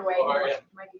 way. How are you? Might be-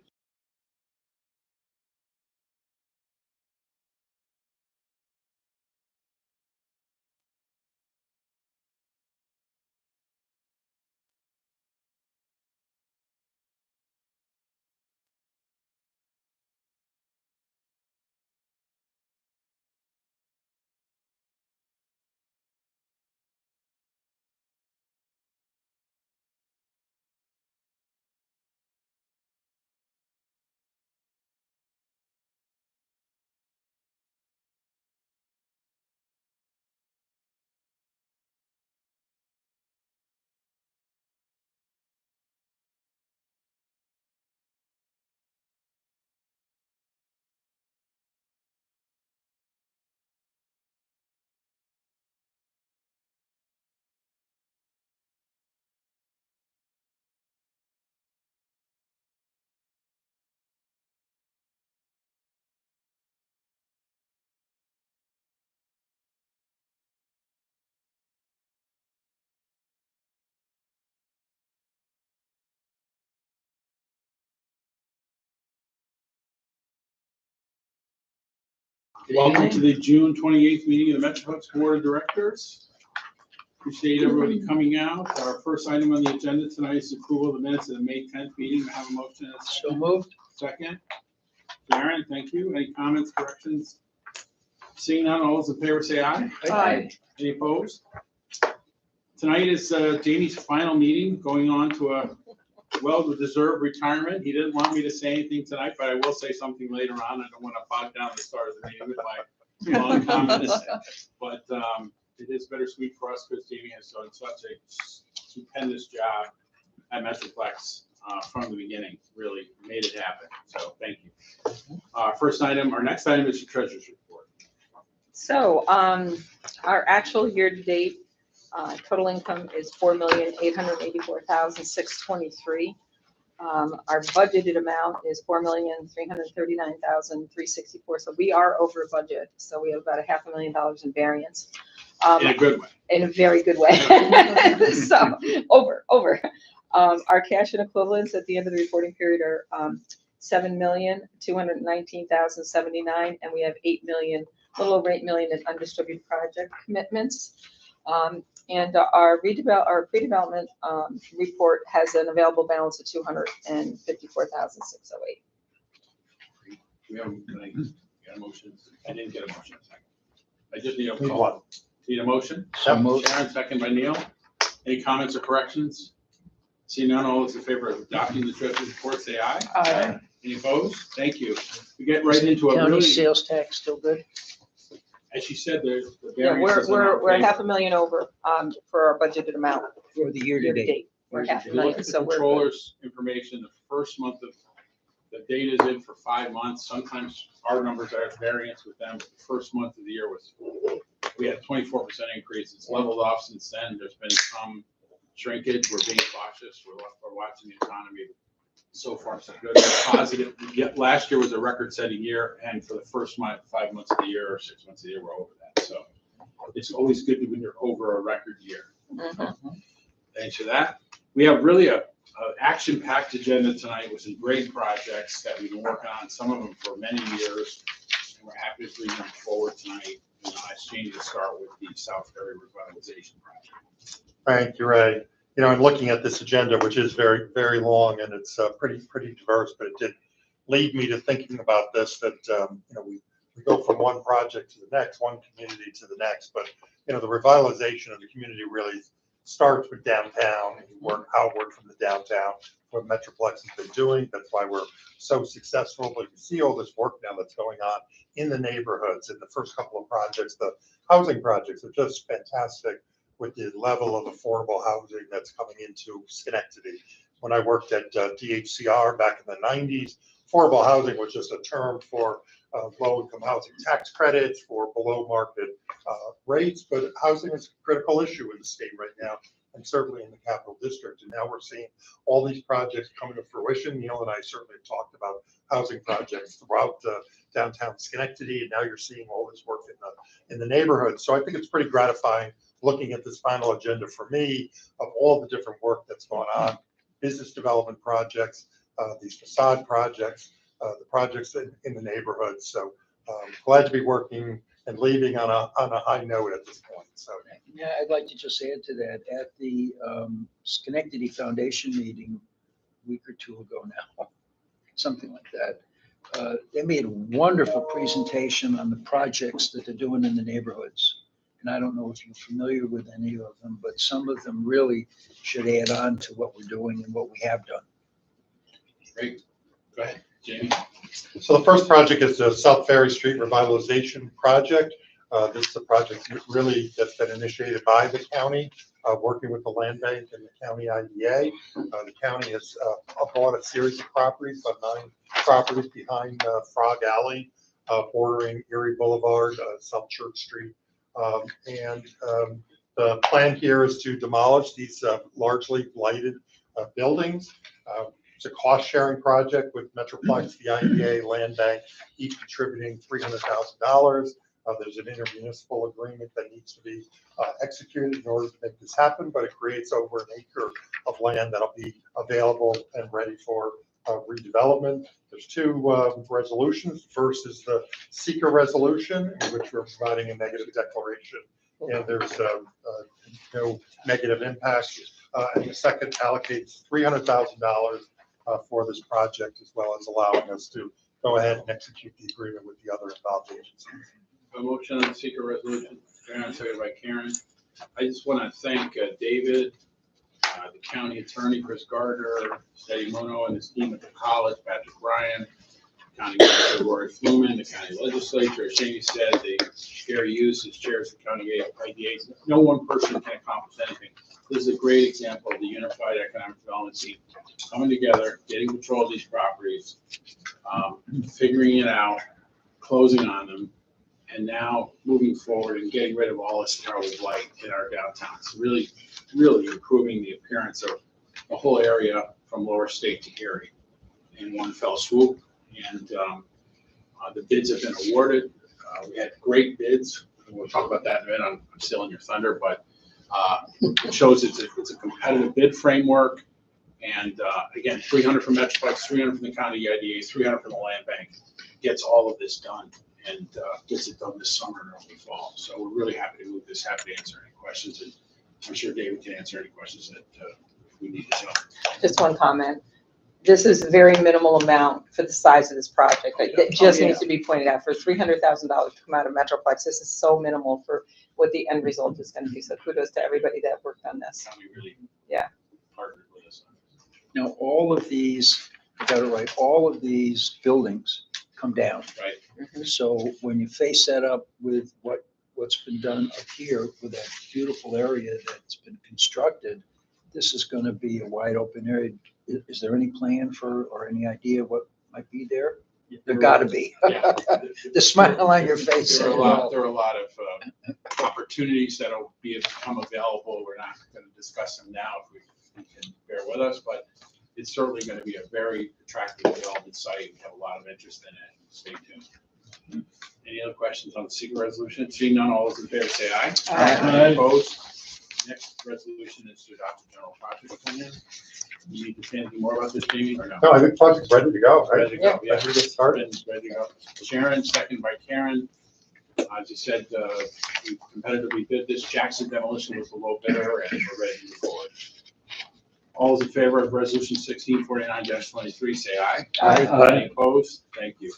Welcome to the June 28th meeting of the Metroplex Board of Directors. Appreciate everybody coming out. Our first item on the agenda tonight is approval of the minutes of the May 10th meeting. I have a motion and a second. So moved. Second. Aaron, thank you. Any comments, corrections? Seeing none, all those in favor say aye. Aye. Any opposed? Tonight is Jamie's final meeting, going on to a well-deserved retirement. He didn't want me to say anything tonight, but I will say something later on. I don't want to bog down the start of the meeting with my long comments. But it is bittersweet for us because Jamie has done such a stupendous job at Metroplex from the beginning. Really made it happen. So thank you. Our next item is the treasurer's report. So our actual year-to-date total income is $4,884,623. Our budgeted amount is $4,339,364. So we are over budget. So we have about $500,000 in variance. In a good way. In a very good way. So over. Our cash and equivalents at the end of the reporting period are $7,219,079, and we have a little over $8 million in undistributed project commitments. And our pre-development report has an available balance of $254,608. We have a motion. I didn't get a motion. I just need a call. Need a motion? So moved. Sharon, second by Neil. Any comments or corrections? See none, all those in favor of adopting the treasurer's report, say aye. Aye. Any opposed? Thank you. We get right into a County really, sales tax still good? as she said, the Yeah, variance is in our we're favor. $500,000 over for our budgeted amount For the year to date. year-to-date. We're If you look $500,000, at so the we're good. controller's information, the first month of, the data is in for 5 months. Sometimes our numbers are at variance with them, but the first month of the year we had 24% increase. It's leveled off since then. There's been some shrinkage. We're being cautious. We're watching the economy. So far, so good. We're positive. Yet last year was a record-setting year, and for the first 5 months of the year or 6 months of the year, we're over that. So it's always good when you're over a record year. Thanks for that. We have really a action-packed agenda tonight with some great projects that we've been working on, some of them for many years, and we're happy to bring them forward tonight. And I change to start with the South Ferry Revitalization Project. Thank you, Ray. You know, in looking at this agenda, which is very, very long and it's pretty diverse, but it did lead me to thinking about this, that, we go from one project to the next, one community to the next, but, the revitalization of the community really starts with downtown and outward from the downtown, what Metroplex has been doing. That's why we're so successful. But you see all this work now that's going on in the neighborhoods. In the first couple of projects, the housing projects are just fantastic with the level of affordable housing that's coming into Schenectady. When I worked at DHCR back in the 90s, affordable housing was just a term for low-income housing tax credits for below-market rates, but housing is a critical issue in the state right now, and certainly in the Capital District. And now we're seeing all these projects coming to fruition. Neil and I certainly talked about housing projects throughout downtown Schenectady, and now you're seeing all this work in the neighborhood. So I think it's pretty gratifying looking at this final agenda for me of all the different work that's going on, business development projects, these facade projects, the projects in the neighborhood. So glad to be working and leaving on a high note at this point. So Yeah, I'd like to just add to that. At the Schenectady Foundation meeting a week or two ago now, something like that, they made a wonderful presentation on the projects that they're doing in the neighborhoods. And I don't know if you're familiar with any of them, but some of them really should add on to what we're doing and what we have done. Great. Go ahead, Jamie. So the first project is the South Ferry Street Revitalization Project. This is a project really that's been initiated by the county, working with the land bank and the county IDA. The county has bought a series of properties, about 9 properties behind Frog Alley, bordering Erie Boulevard, South Church Street. The plan here is to demolish these largely blighted buildings. It's a cost-sharing project with Metroplex, the IDA, Land Bank, each contributing $300,000. There's an intermunicipal agreement that needs to be executed in order to make this happen, but it creates over an acre of land that'll be available and ready for redevelopment. There's 2 resolutions. First is the seeker resolution, in which we're providing a negative declaration, and there's no negative impact. And the second allocates $300,000 for this project, as well as allowing us to go ahead and execute the agreement with the other involved agencies. A motion on the secret resolution, Karen, seconded by Karen. I just want to thank David, the county attorney, Chris Gardner, Steady Mono, and his team at the college, Patrick Ryan, County Manager Rory Fluman, the county legislature. As Jamie said, Gary Hughes, as chairs the county IDA. No one person can accomplish anything. This is a great example of the unified economic development team coming together, getting control of these properties, figuring it out, closing on them, and now moving forward and getting rid of all this terrible blight in our downtown. It's really, really improving the appearance of the whole area from Lower State to Erie in one fell swoop. And the bids have been awarded. We had great bids. We'll talk about that in a minute. I'm stealing your thunder, but it shows it's a competitive bid framework. And again, 300 from Metroplex, 300 from the county IDA, 300 from the land bank, gets all of this done and gets it done this summer and early fall. So we're really happy to move this, happy to answer any questions. And I'm sure David can answer any questions that we need to know. Just one comment. This is a very minimal amount for the size of this project. It just needs to be pointed out. For $300,000 to come out of Metroplex, this is so minimal for what the end result is going to be. So kudos to everybody that worked on this. County really Yeah. partnered with us on this. Now, all of these, I got it right, all of these buildings come down. Right. So when you face that up with what's been done up here with that beautiful area that's been constructed, this is going to be a wide open area. Is there any plan for, or any idea what might be there? There got to be. Yeah. The smile on your face. There are a lot of opportunities that will become available. We're not going to discuss them now if you can bear with us, but it's certainly going to be a very attractive development site. We have a lot of interest in it. Stay tuned. Any other questions on the secret resolution? Seeing none, all those in favor say aye. Aye. Opposed? Next resolution is to adopt a general project plan. You need to say anything more about this, Jamie, or no? no, I think the project's ready to go, right? Ready to go, yeah. Ready to get started. Ready to go. Sharon, second by Karen. As you said, we competitively bid this. Jackson Demolition was the low bidder, and we're ready to move forward. All those in favor of resolution 1649-23, say aye. Aye. Any opposed? Thank you.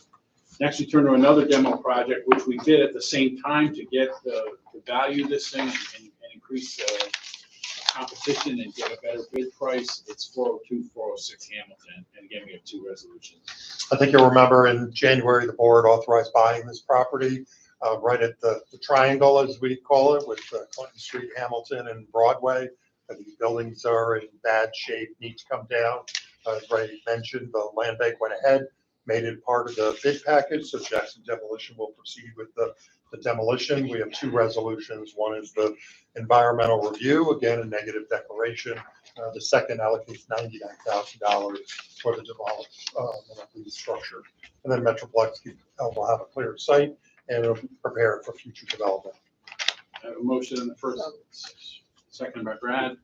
Next, we turn to another demo project, which we did at the same time to get the value of this thing and increase the competition and get a better bid price. It's 402, 406 Hamilton. And again, we have 2 resolutions. I think you'll remember in January, the board authorized buying this property right at the triangle, as we call it, with Clinton Street, Hamilton, and Broadway. These buildings are in bad shape, need to come down. As Ray mentioned, the land bank went ahead, made it part of the bid package, so Jackson Demolition will proceed with the demolition. We have 2 resolutions. One is the environmental review, again, a negative declaration. The second allocates $99,000 for the demolished structure. And then Metroplex will have a clear site and it'll be prepared for future development. I have a motion in the first, second by Brad.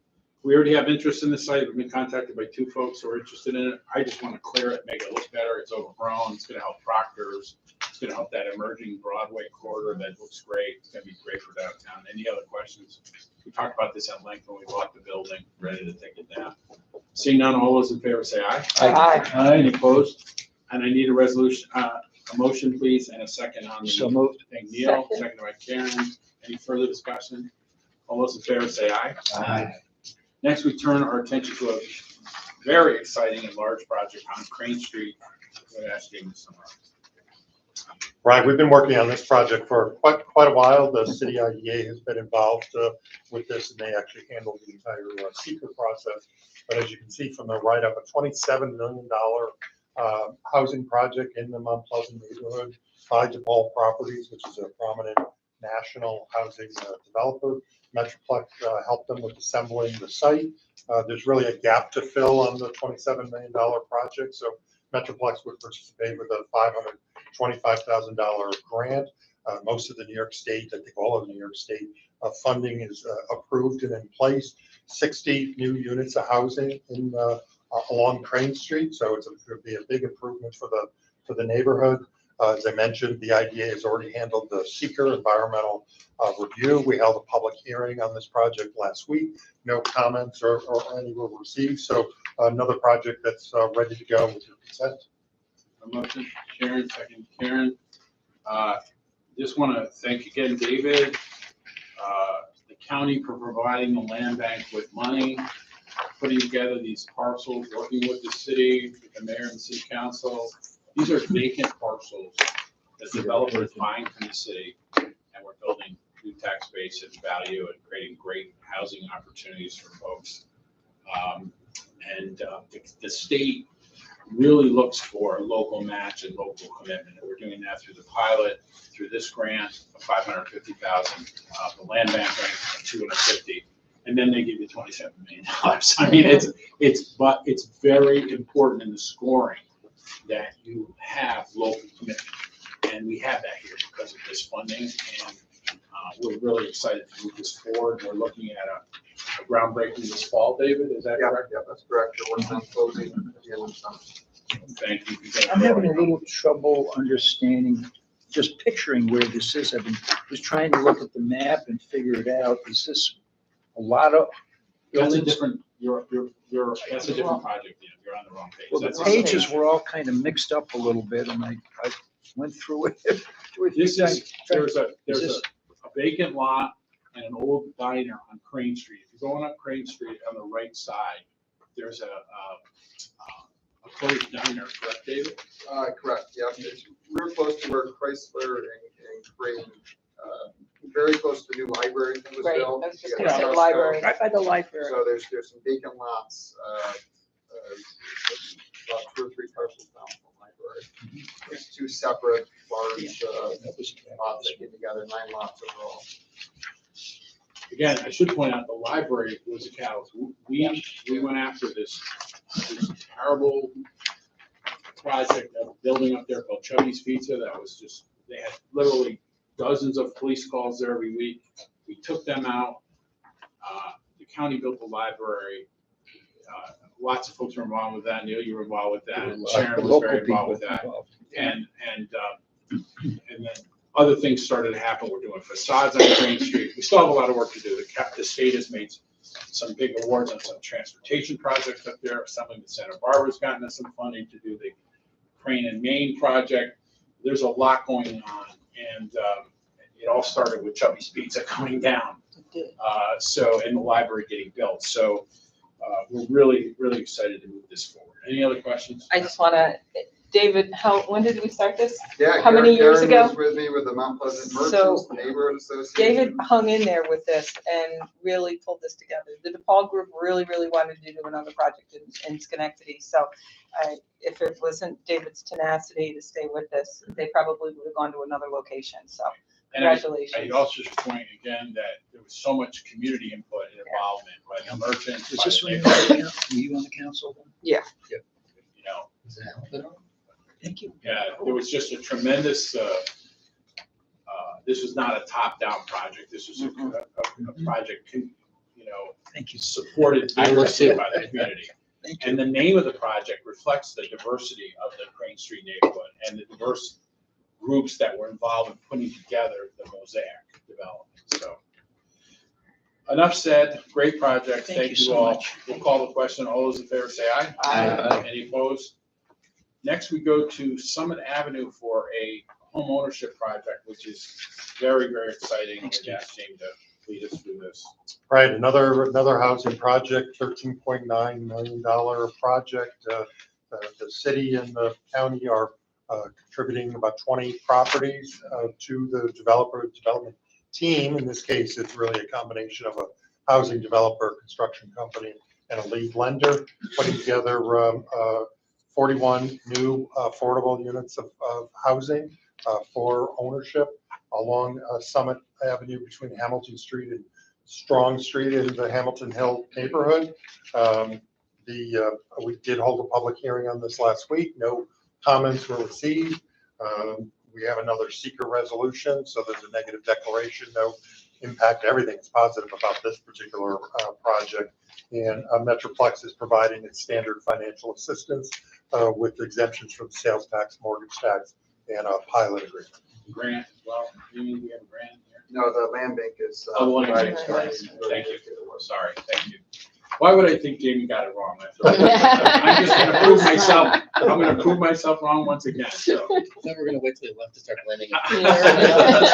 We already have interest in the site. We've been contacted by 2 folks who are interested in it. I just want to clear it, make it look better. It's overgrown. It's going to help Proctor's. It's going to help that emerging Broadway corridor that looks great. It's going to be great for downtown. Any other questions? We talked about this at length when we bought the building, ready to take it down. Seeing none, all those in favor say aye. Aye. Any opposed? And I need a resolution, a motion, please, and a second on the. So moved. Thank Neil, Second. seconded by Karen. Any further discussion? All those in favor say aye. Aye. Next, we turn our attention to a very exciting and large project on Crane Street. We're asking this summer. Right, we've been working on this project for quite a while. The city IDA has been involved with this, and they actually handled the entire seeker process. But as you can see from the write-up, a $27 million housing project in the Mount Pleasant neighborhood by DePaul Properties, which is a prominent national housing developer. Metroplex helped them with assembling the site. There's really a gap to fill on the $27 million project, so Metroplex would participate with a $525,000 grant. Most of the New York State, I think all of New York State funding is approved and in place. 60 new units of housing in along Crane Street, so it's going to be a big improvement for the neighborhood. As I mentioned, the IDA has already handled the seeker environmental review. We held a public hearing on this project last week. No comments or any were received. So another project that's ready to go with your consent. A motion, Sharon, second Karen. Just want to thank again David, the county for providing the land bank with money, putting together these parcels, working with the city, with the mayor and the city council. These are vacant parcels that developers buying from the city, and we're building new tax base and value and creating great housing opportunities for folks. The state really looks for a local match and local commitment. And we're doing that through the pilot, through this grant of $550,000, the land bank grant of $250,000, and then they give you $27 million. I mean, it's very important in the scoring that you have local commitment, and we have that here because of this funding, and we're really excited to move this forward. We're looking at a groundbreaking this fall. David, is that correct? Yeah, that's correct. You're working on closing at the end of the summer. Thank you. I'm having a little trouble understanding, just picturing where this is. I've been just trying to look at the map and figure it out. Is this a lot of That's a buildings? different. That's a different project. You're on the wrong page. Well, the That's a- pages were all kind of mixed up a little bit, and I went through it. This is, there's this- a vacant lot and an old diner on Crane Street. If you're going up Crane Street on the right side, there's a closed diner, correct, David? Correct, yeah. It's real close to where Chrysler and Crane, very close to the new library that was Right, built. I was just You gonna got say Costco. library. Right by the library. So there's some vacant lots, about 2 or 3 parcels down from the library. There's 2 separate large That was- lots that get together, 9 lots overall. Again, I should point out, the library was a catalyst. We went after this terrible project of building up there called Chubby's Pizza. That was just, they had literally dozens of police calls there every week. We took them out. The county built the library. Lots of folks were involved with that. Neil, you were involved with that. And Sharon was very involved with that. And then other things started to happen. We're doing facades on Crane Street. We still have a lot of work to do. The state has made some big awards on some transportation projects up there. Something that Santa Barbara's gotten us some funding to do the Crane and Main project. There's a lot going on, and it all started with Chubby's Pizza coming down. And the library getting built. So we're really, really excited to move this forward. Any other questions? I just want to, David, when did we start this? Yeah. How many years Karen ago? was with me with the Mount Pleasant So, Merchants Neighborhood Association. David hung in there with this and really pulled this together. The DePaul group really, really wanted to do another project in Schenectady. So if it wasn't David's tenacity to stay with this, they probably would have gone to another location. So And I'd congratulations. also just point again that there was so much community input and involvement by the merchants. Is by this the when neighborhood, you on the council? then? Yeah. you know, Thank you. yeah, there was just a tremendous, this was not a top-down project. This was a project, Thank you. supported I will vigorously too. by the community. Thank you. And the name of the project reflects the diversity of the Crane Street neighborhood and the diverse groups that were involved in putting together the Mosaic development. So enough said, great project. Thank you Thank so you all. much. We'll call the question. All those in favor say aye. Aye. Any opposed? Next, we go to Summit Avenue for a home ownership project, which is very, very exciting. Thanks, I'd ask Jamie to lead us through this. Right, another housing project, $13.9 million project. The city and the county are contributing about 20 properties to the development team. In this case, it's really a combination of a housing developer, construction company, and a lead lender, putting together 41 new affordable units of housing for ownership along Summit Avenue between Hamilton Street and Strong Street in the Hamilton Hill neighborhood. We did hold a public hearing on this last week. No comments were received. We have another seeker resolution, so there's a negative declaration. No impact. Everything is positive about this particular project. And Metroplex is providing its standard financial assistance with exemptions from sales tax, mortgage tax, and a pilot agreement. Grant as well. Jamie, we have a grant here. No, the land bank is. Oh, the land bank, providing- thank you. Sorry, thank you. Why would I think Jamie got it wrong? I'm just gonna prove myself, I'm gonna prove myself wrong once again, so. Then we're gonna wait till he left to start blending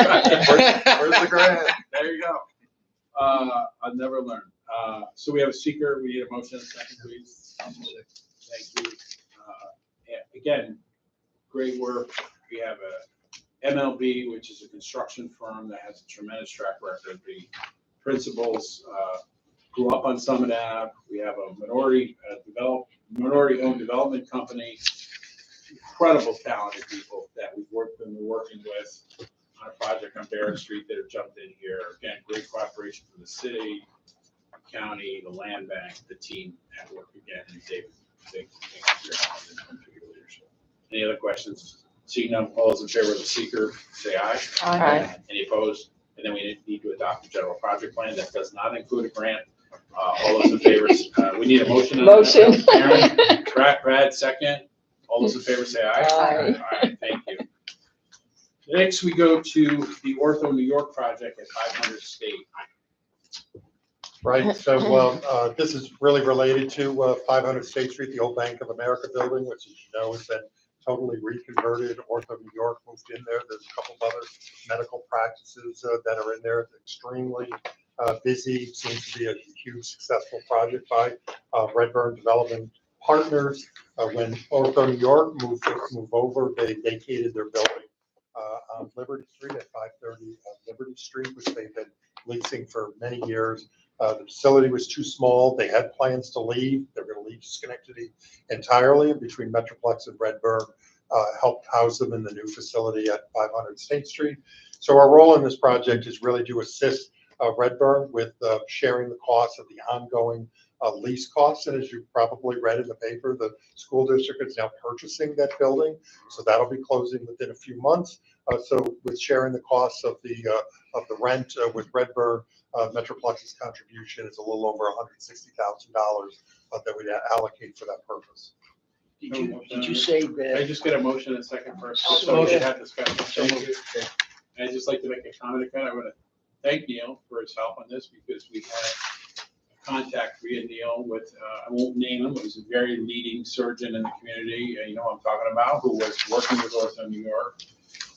Where's the grant? There you go. I'll never learn. So we have a seeker, we need a motion, second please. Thank you. Again, great work. We have a MLB, which is a construction firm that has a tremendous track record. The principals grew up on Summit Ave. We have a minority-owned development company. Incredible talented people that we're working with on a project on Barrett Street that have jumped in here. Again, great cooperation from the city, the county, the land bank, the team at work again, and David. Thank you for your help and for your leadership. Any other questions? Seeing none, all those in favor of the seeker, say aye. Aye. Any opposed? And then we need to adopt a general project plan that does not include a grant. All those in favor, we need a motion. On Motion. that. Aaron, Brad, second. All those in favor say aye. Aye. All right, thank you. Next, we go to the Ortho New York project at 500 State. Right, so this is really related to 500 State Street, the old Bank of America building, which, as you know, has been totally reconverted. Ortho New York moved in there. There's a couple of other medical practices that are in there. It's extremely busy. Seems to be a huge successful project by Redburn Development Partners. When Ortho New York moved over, they vacated their building on Liberty Street at 530 Liberty Street, which they've been leasing for many years. The facility was too small. They had plans to leave. They're going to leave Schenectady entirely, and between Metroplex and Redburn, helped house them in the new facility at 500 State Street. So our role in this project is really to assist Redburn with sharing the costs of the ongoing lease costs. And as you probably read in the paper, the school district is now purchasing that building. So that'll be closing within a few months. So with sharing the costs of the rent with Redburn, Metroplex's contribution is a little over $160,000 that we'd allocate for that purpose. Did you say Can I that? just get a motion and a second first? So So we moved. can have discussion. So moved. And I'd just like to make a comment again. I want to thank Neil for his help on this because we had contact via Neil with, I won't name him, but he's a very leading surgeon in the community, you know what I'm talking about, who was working with Ortho New York,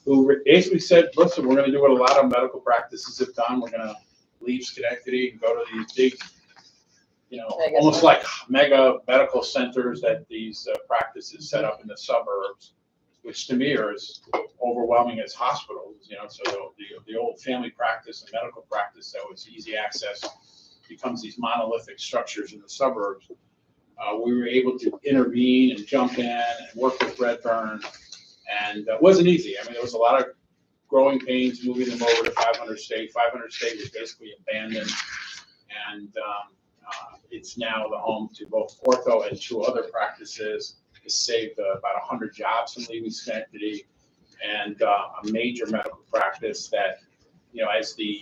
who basically said, listen, we're going to do what a lot of medical practices have done. We're going to leave Schenectady and go to these big, you know, Mega almost centers. like mega medical centers that these practices set up in the suburbs, which to me are as overwhelming as hospitals, you know, so the old family practice and medical practice that was easy access becomes these monolithic structures in the suburbs. We were able to intervene and jump in and work with Redburn, and it wasn't easy. I mean, there was a lot of growing pains moving them over to 500 State. 500 State was basically abandoned, and it's now the home to both ortho and two other practices. It saved about 100 jobs from leaving Schenectady, and a major medical practice that, you know, as the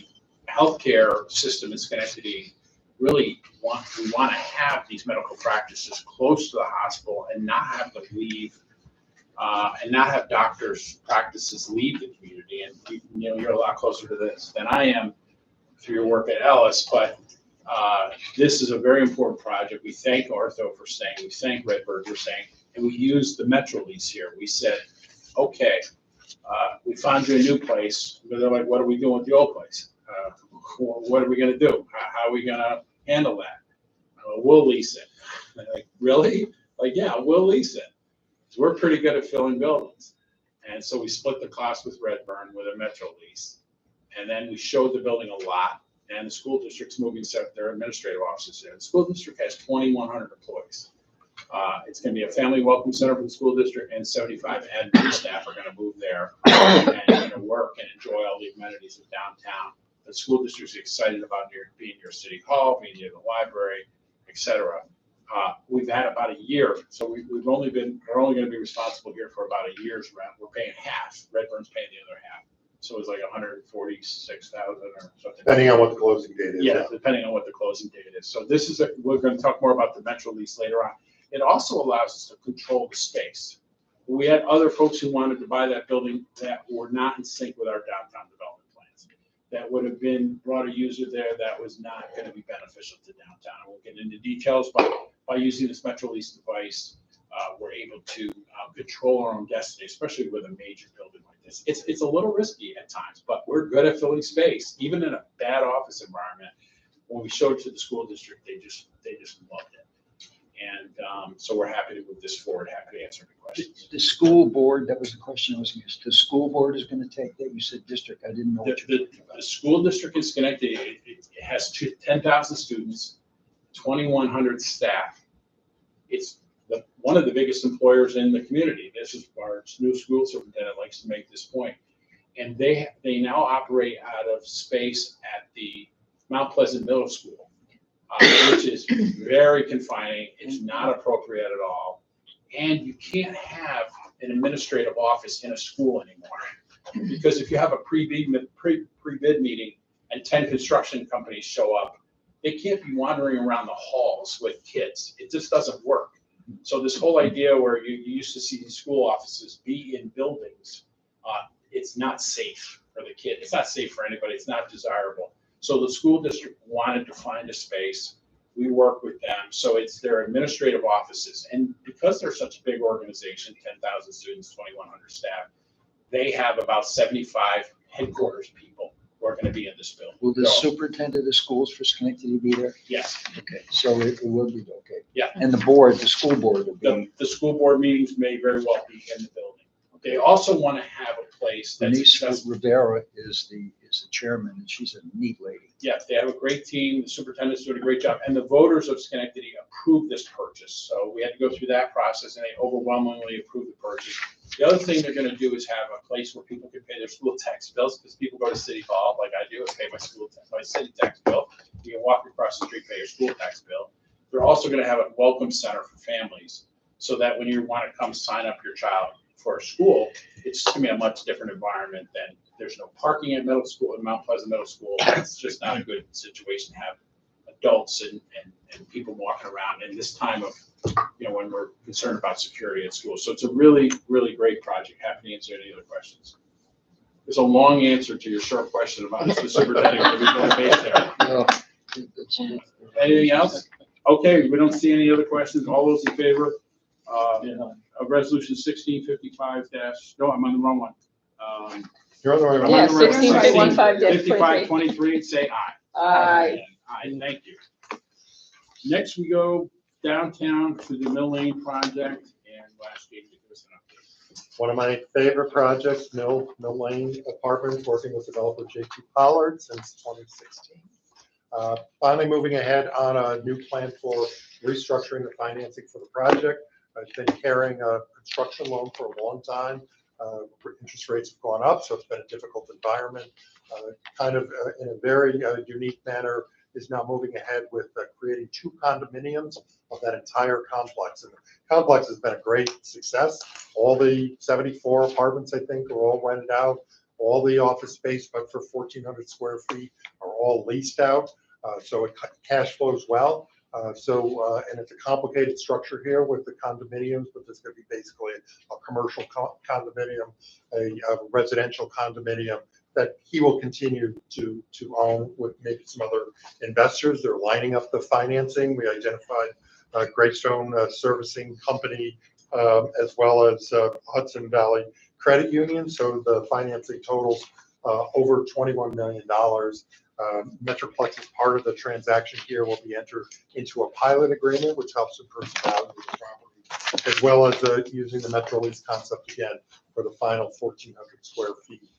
healthcare system in Schenectady really we want to have these medical practices close to the hospital and not have to leave, and not have doctors' practices leave the community. And you're a lot closer to this than I am through your work at Ellis, but this is a very important project. We thank Ortho for saying, we thank Redbird for saying, and we used the Metro lease here. We said, okay, we found you a new place, but they're like, what are we doing with the old place? What are we gonna do? How are we gonna handle that? We'll lease it. And they're like, really? Like, yeah, we'll lease it. So we're pretty good at filling buildings. And so we split the cost with Redburn with a Metro lease. And then we showed the building a lot, and the school district's moving their administrative offices there. The school district has 2,100 employees. It's gonna be a family welcome center for the school district, and 75 admin staff are gonna move there and work and enjoy all the amenities of downtown. The school district's excited about being near City Hall, being near the library, et cetera. We've had about a year, so we're only gonna be responsible here for about a year's rent. We're paying half, Redburn's paying the other half. So it's like 146,000 or something. Depending on what the closing date is. Yeah, depending on what the closing date is. So this is, we're gonna talk more about the Metro lease later on. It also allows us to control the space. We had other folks who wanted to buy that building that were not in sync with our downtown development plans. That would have brought a user there that was not gonna be beneficial to downtown. I won't get into details, but by using this Metro lease device, we're able to control our own destiny, especially with a major building like this. It's a little risky at times, but we're good at filling space, even in a bad office environment. When we showed it to the school district, they just loved it. And so we're happy to move this forward, happy to answer any questions. The school board, that was the question I was going to ask. The school board is going to take that? You said district, I didn't know what you were talking about. The school district in Schenectady, it has 10,000 students, 2,100 staff. It's one of the biggest employers in the community. This is our new school superintendent likes to make this point. And they now operate out of space at the Mount Pleasant Middle School, which is very confining. It's not appropriate at all. And you can't have an administrative office in a school anymore. Because if you have a pre-bid meeting and 10 construction companies show up, they can't be wandering around the halls with kids. It just doesn't work. So this whole idea where you used to see these school offices be in buildings, it's not safe for the kid. It's not safe for anybody. It's not desirable. So the school district wanted to find a space. We work with them. So it's their administrative offices. And because they're such a big organization, 10,000 students, 2,100 staff, they have about 75 headquarters people who are going to be in this building. Will the superintendent of schools for Schenectady be there? Yes. Okay, so it will be, okay. Yeah. And the board, the school board will be. The school board meetings may very well be in the building. They also want to have a place that's Denise accessible. Rivera is the chairman, and she's a neat lady. Yes, they have a great team. The superintendent's doing a great job. And the voters of Schenectady approved this purchase. So we had to go through that process, and they overwhelmingly approved the purchase. The other thing they're going to do is have a place where people can pay their school tax bills, because people go to City Hall, like I do, and pay my city tax bill. You can walk across the street, pay your school tax bill. They're also going to have a welcome center for families, so that when you want to come sign up your child for a school, it's going to be a much different environment than there's no parking at middle school, at Mount Pleasant Middle School. It's just not a good situation to have adults and people walking around in this time of, when we're concerned about security at school. So it's a really, really great project. Happy to answer any other questions. There's a long answer to your short question about the superintendent that we're going to base there. No, Anything else? Okay, we don't see any other questions. All those in favor of resolution 1655 no, I'm on the wrong one. You're on the right one. Yeah, I'm on the right one. 1655-23. 5523, say aye. Aye. Aye, thank you. Next, we go downtown to the Mill Lane project, and last week we give us an update. One of my favorite projects, Mill Lane Apartments, working with developer J.T. Pollard since 2016. Finally moving ahead on a new plan for restructuring the financing for the project. I've been carrying a construction loan for a long time. Interest rates have gone up, so it's been a difficult environment. In a very unique manner, is now moving ahead with creating 2 condominiums of that entire complex. And the complex has been a great success. All the 74 apartments, I think, are all rented out. All the office space, but for 1,400 square feet, are all leased out. So it cash flows well. And it's a complicated structure here with the condominiums, but there's going to be basically a commercial condominium, a residential condominium that he will continue to own with maybe some other investors. They're lining up the financing. We identified Greystone Servicing Company as well as Hudson Valley Credit Union. So the financing totals over $21 million. Metroplex as part of the transaction here will be entered into a pilot agreement, which helps improve the value of the property, as well as using the Metro lease concept again for the final 1,400 square feet,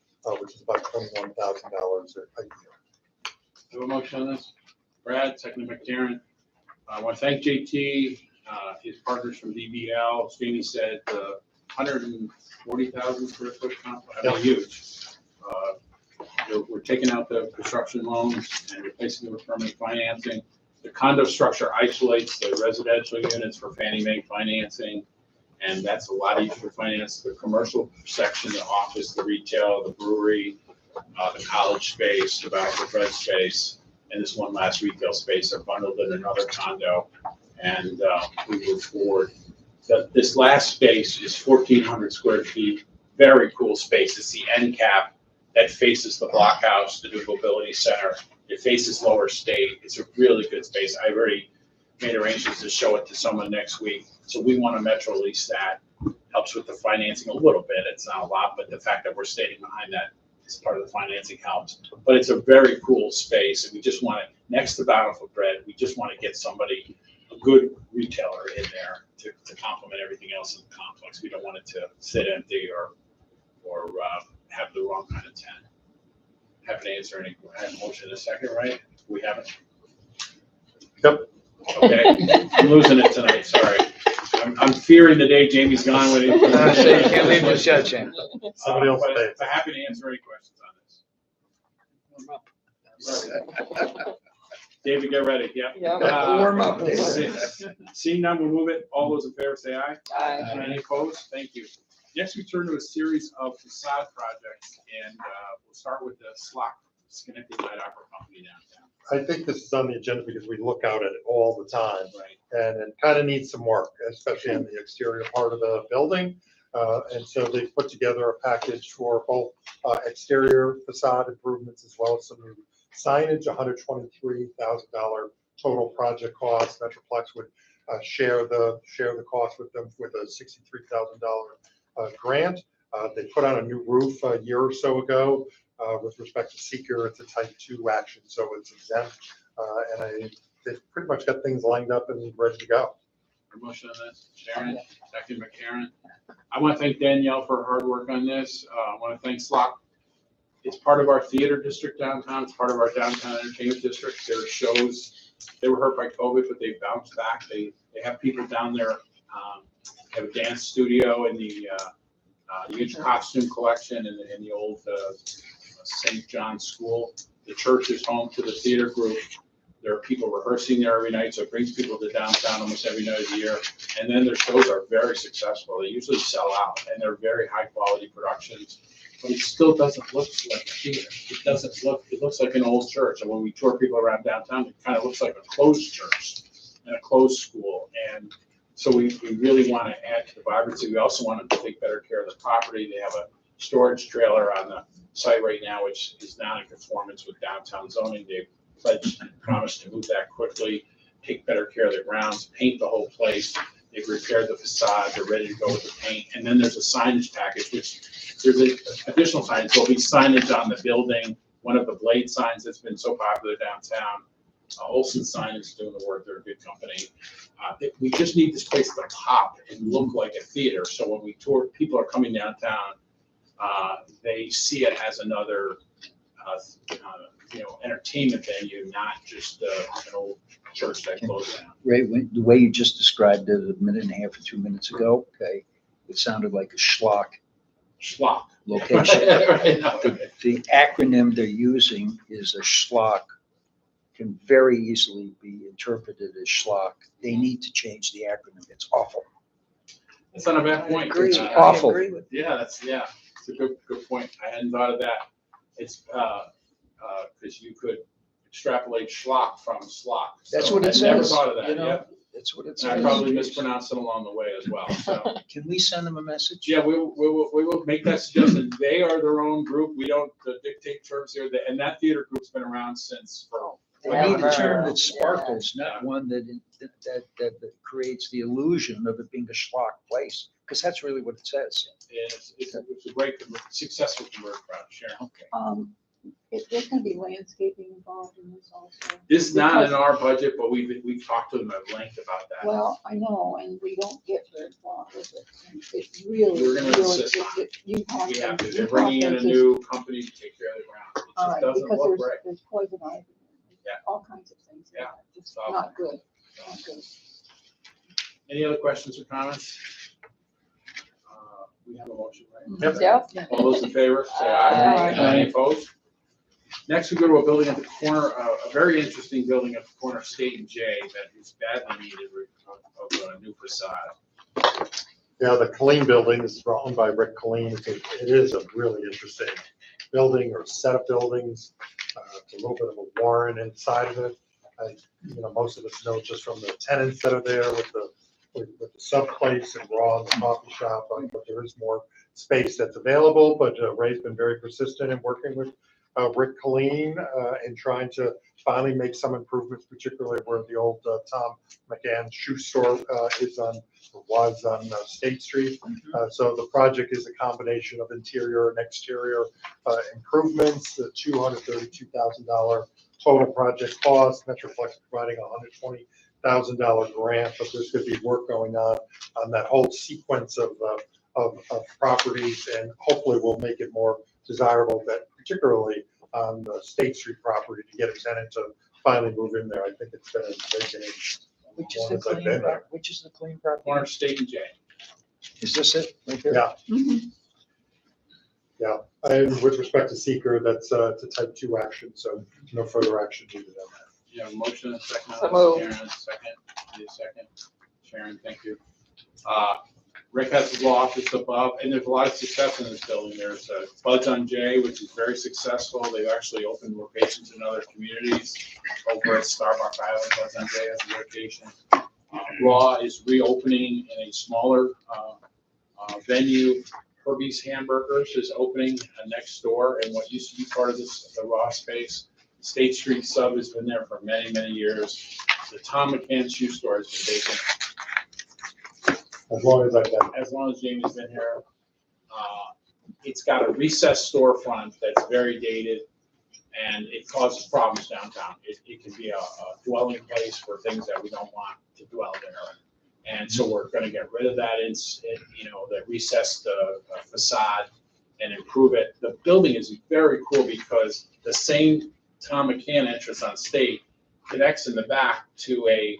which is about $21,000 a year. Do a motion on this? Brad, second by Karen. I want to thank JT, his partners from DBL. As Jamie said, 140,000 square foot complex, I mean, huge. We're taking out the construction loans and replacing them with permanent financing. The condo structure isolates the residential units for Fannie Mae financing, and that's a lot easier to finance. The commercial section, the office, the retail, the brewery, the college space, the Battlefield Fred space, and this one last retail space are bundled in another condo, and we move forward. This last space is 1,400 square feet, very cool space. It's the end cap that faces the blockhouse, the new mobility center. It faces Lower State. It's a really good space. I already made arrangements to show it to someone next week. So we want to Metro lease that. Helps with the financing a little bit. It's not a lot, but the fact that we're standing behind that as part of the financing helps. But it's a very cool space, and we just want to, next to Battlefield Bread, we just want to get somebody, a good retailer in there to complement everything else in the complex. We don't want it to sit empty or have the wrong kind of tenant. Haven't answered any, I have a motion in a second, right? We haven't? Yep. Okay, I'm losing it tonight, sorry. I'm fearing the day Jamie's gone with it. So you can't leave the show, Jim. Somebody else But pays. I'm happy to answer any questions on this. David, get ready, yep. Yeah. Warm up, David. Seeing none, we'll move it. All those in favor say aye. Aye. Any opposed? Thank you. Next, we turn to a series of facade projects, and we'll start with the SLOC, Schenectady Light Opera Company downtown. I think this is on the agenda because we look out at it all the time, Right. and it kind of needs some work, especially in the exterior part of the building. And so they put together a package for both exterior facade improvements as well as some new signage, $123,000 total project cost. Metroplex would share the cost with them with a $63,000 grant. They put on a new roof a year or so ago. With respect to seeker, it's a type 2 action, so it's exempt. And they've pretty much got things lined up and ready to go. Motion on this, Sharon, second by Karen. I want to thank Danielle for her hard work on this. I want to thank SLOC. It's part of our theater district downtown. It's part of our downtown entertainment district. Their shows, they were hurt by COVID, but they bounced back. They have people down there. They have a dance studio in the huge costume collection in the old St. John's School. The church is home to the theater group. There are people rehearsing there every night, so it brings people to downtown almost every night of the year. And then their shows are very successful. They usually sell out, and they're very high quality productions. But it still doesn't look like a theater. It looks like an old church. And when we tour people around downtown, it kind of looks like a closed church and a closed school. And so we really want to add to the vibrancy. We also want to take better care of the property. They have a storage trailer on the site right now, which is not in conformance with downtown zoning. They've pledged and promised to move that quickly, take better care of the grounds, paint the whole place. They've repaired the facade. They're ready to go with the paint. And then there's a signage package, which there's additional signage. There'll be signage on the building. One of the Blade signs that's been so popular downtown. Olson Sign is doing the work. They're a good company. We just need this place to pop and look like a theater. So when we tour, people are coming downtown, they see it as another, entertainment venue, not just an old church that closed down. Ray, the way you just described it a minute and a half or 2 minutes ago, okay, it sounded like a schlock Schlock. location. Right, no. The acronym they're using is a schlock, can very easily be interpreted as schlock. They need to change the acronym. It's awful. That's not a bad point. It's awful. Yeah, it's a good point. I hadn't thought of that. It's because you could, extrapolate schlock from schlock. That's So what it I never says, thought of that, you know? yeah. That's what it And I says. probably mispronounced it along the way as well, so. Can we send them a message? Yeah, we will make that suggestion. They are their own group. We don't dictate terms here. And that theater group's been around since for. They need a term that Yeah. sparkles, not one that creates the illusion of it being a schlock place, because that's really what it says. It's a great, successful convert project, Sharon. Okay. There's gonna be landscaping involved in this also. This is not in Because- our budget, but we've talked to them at length about that. Well, I know, and we don't get very far with it. And it really, We're gonna really, insist on you have We have to, to. they're bringing in a new company to take care of the ground. It All just right, doesn't because look there's, right. there's poison ivy. Yeah. All kinds of things. Yeah. It's So- not good, not good. Any other questions or comments? We have a motion, right? Yep. Yep. All those in favor, say Aye. aye. Any opposed? Next, we go to a building at the corner, a very interesting building at the corner of State and J that is badly needed of a new facade. Yeah, the Colleen building is owned by Rick Colleen. It is a really interesting building or set of buildings. It's a little bit of a warren inside of it. Most of us know just from the tenants that are there with the sub place and Raw and the coffee shop, but there is more space that's available. But Ray's been very persistent in working with Rick Colleen and trying to finally make some improvements, particularly where the old Tom McGann shoe store was on State Street. So the project is a combination of interior and exterior improvements, the $232,000 total project cost, Metroplex providing a $120,000 grant, but there's going to be work going on that whole sequence of properties, and hopefully will make it more desirable, that particularly on the State Street property, to get a tenant to finally move in there. I think it's been a vacant. Which is Long the as I've clean, been there. which is the clean property? Corner of State and J. Is this it, right here? Yeah. Mhm. Yeah, and with respect to seeker, that's it's a type 2 action, so no further action needed on that. You have a motion and a second. So moved. Sharon, second. Need a second. Sharon, thank you. Rick has his law office above, and there's a lot of success in this building. There's Buds on J, which is very successful. They've actually opened locations in other communities. Over at Starbuck Island, Buds on J has a location. Raw is reopening in a smaller venue. Herbie's Hamburgers is opening next door in what used to be part of the Raw space. State Street Sub has been there for many, many years. The Tom McCann shoe store has been vacant As long as I've been. as long as Jamie's been here. It's got a recessed storefront that's very dated, and it causes problems downtown. It can be a dwelling place for things that we don't want to dwell there. And so we're gonna get rid of that, that recessed facade and improve it. The building is very cool because the same Tom McCann entrance on State connects in the back to a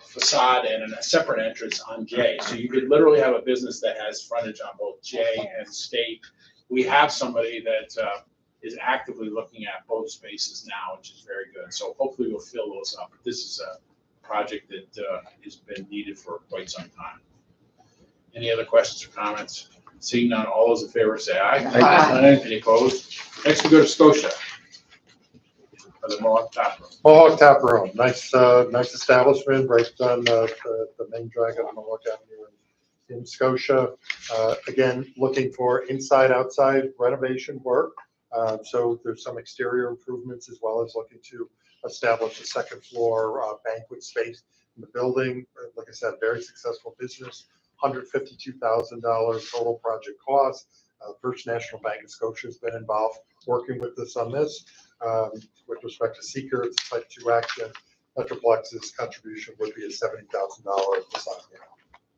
facade and a separate entrance on J. So you could literally have a business that has frontage on both J and State. We have somebody that is actively looking at both spaces now, which is very good. So hopefully we'll fill those up. This is a project that has been needed for quite some time. Any other questions or comments? Seeing none, all those in favor say aye. Aye. Any opposed? Next we go to Scotia. For the Mohawk Tap Room. Mohawk Tap Room, nice establishment right on the main drag on Mohawk Avenue in Scotia. Again, looking for inside, outside renovation work. So there's some exterior improvements as well as looking to establish a second floor banquet space in the building. Like I said, very successful business, $152,000 total project cost. First National Bank of Scotia has been involved working with us on this. With respect to seeker, it's a type 2 action. Metroplex's contribution would be a $70,000 facade.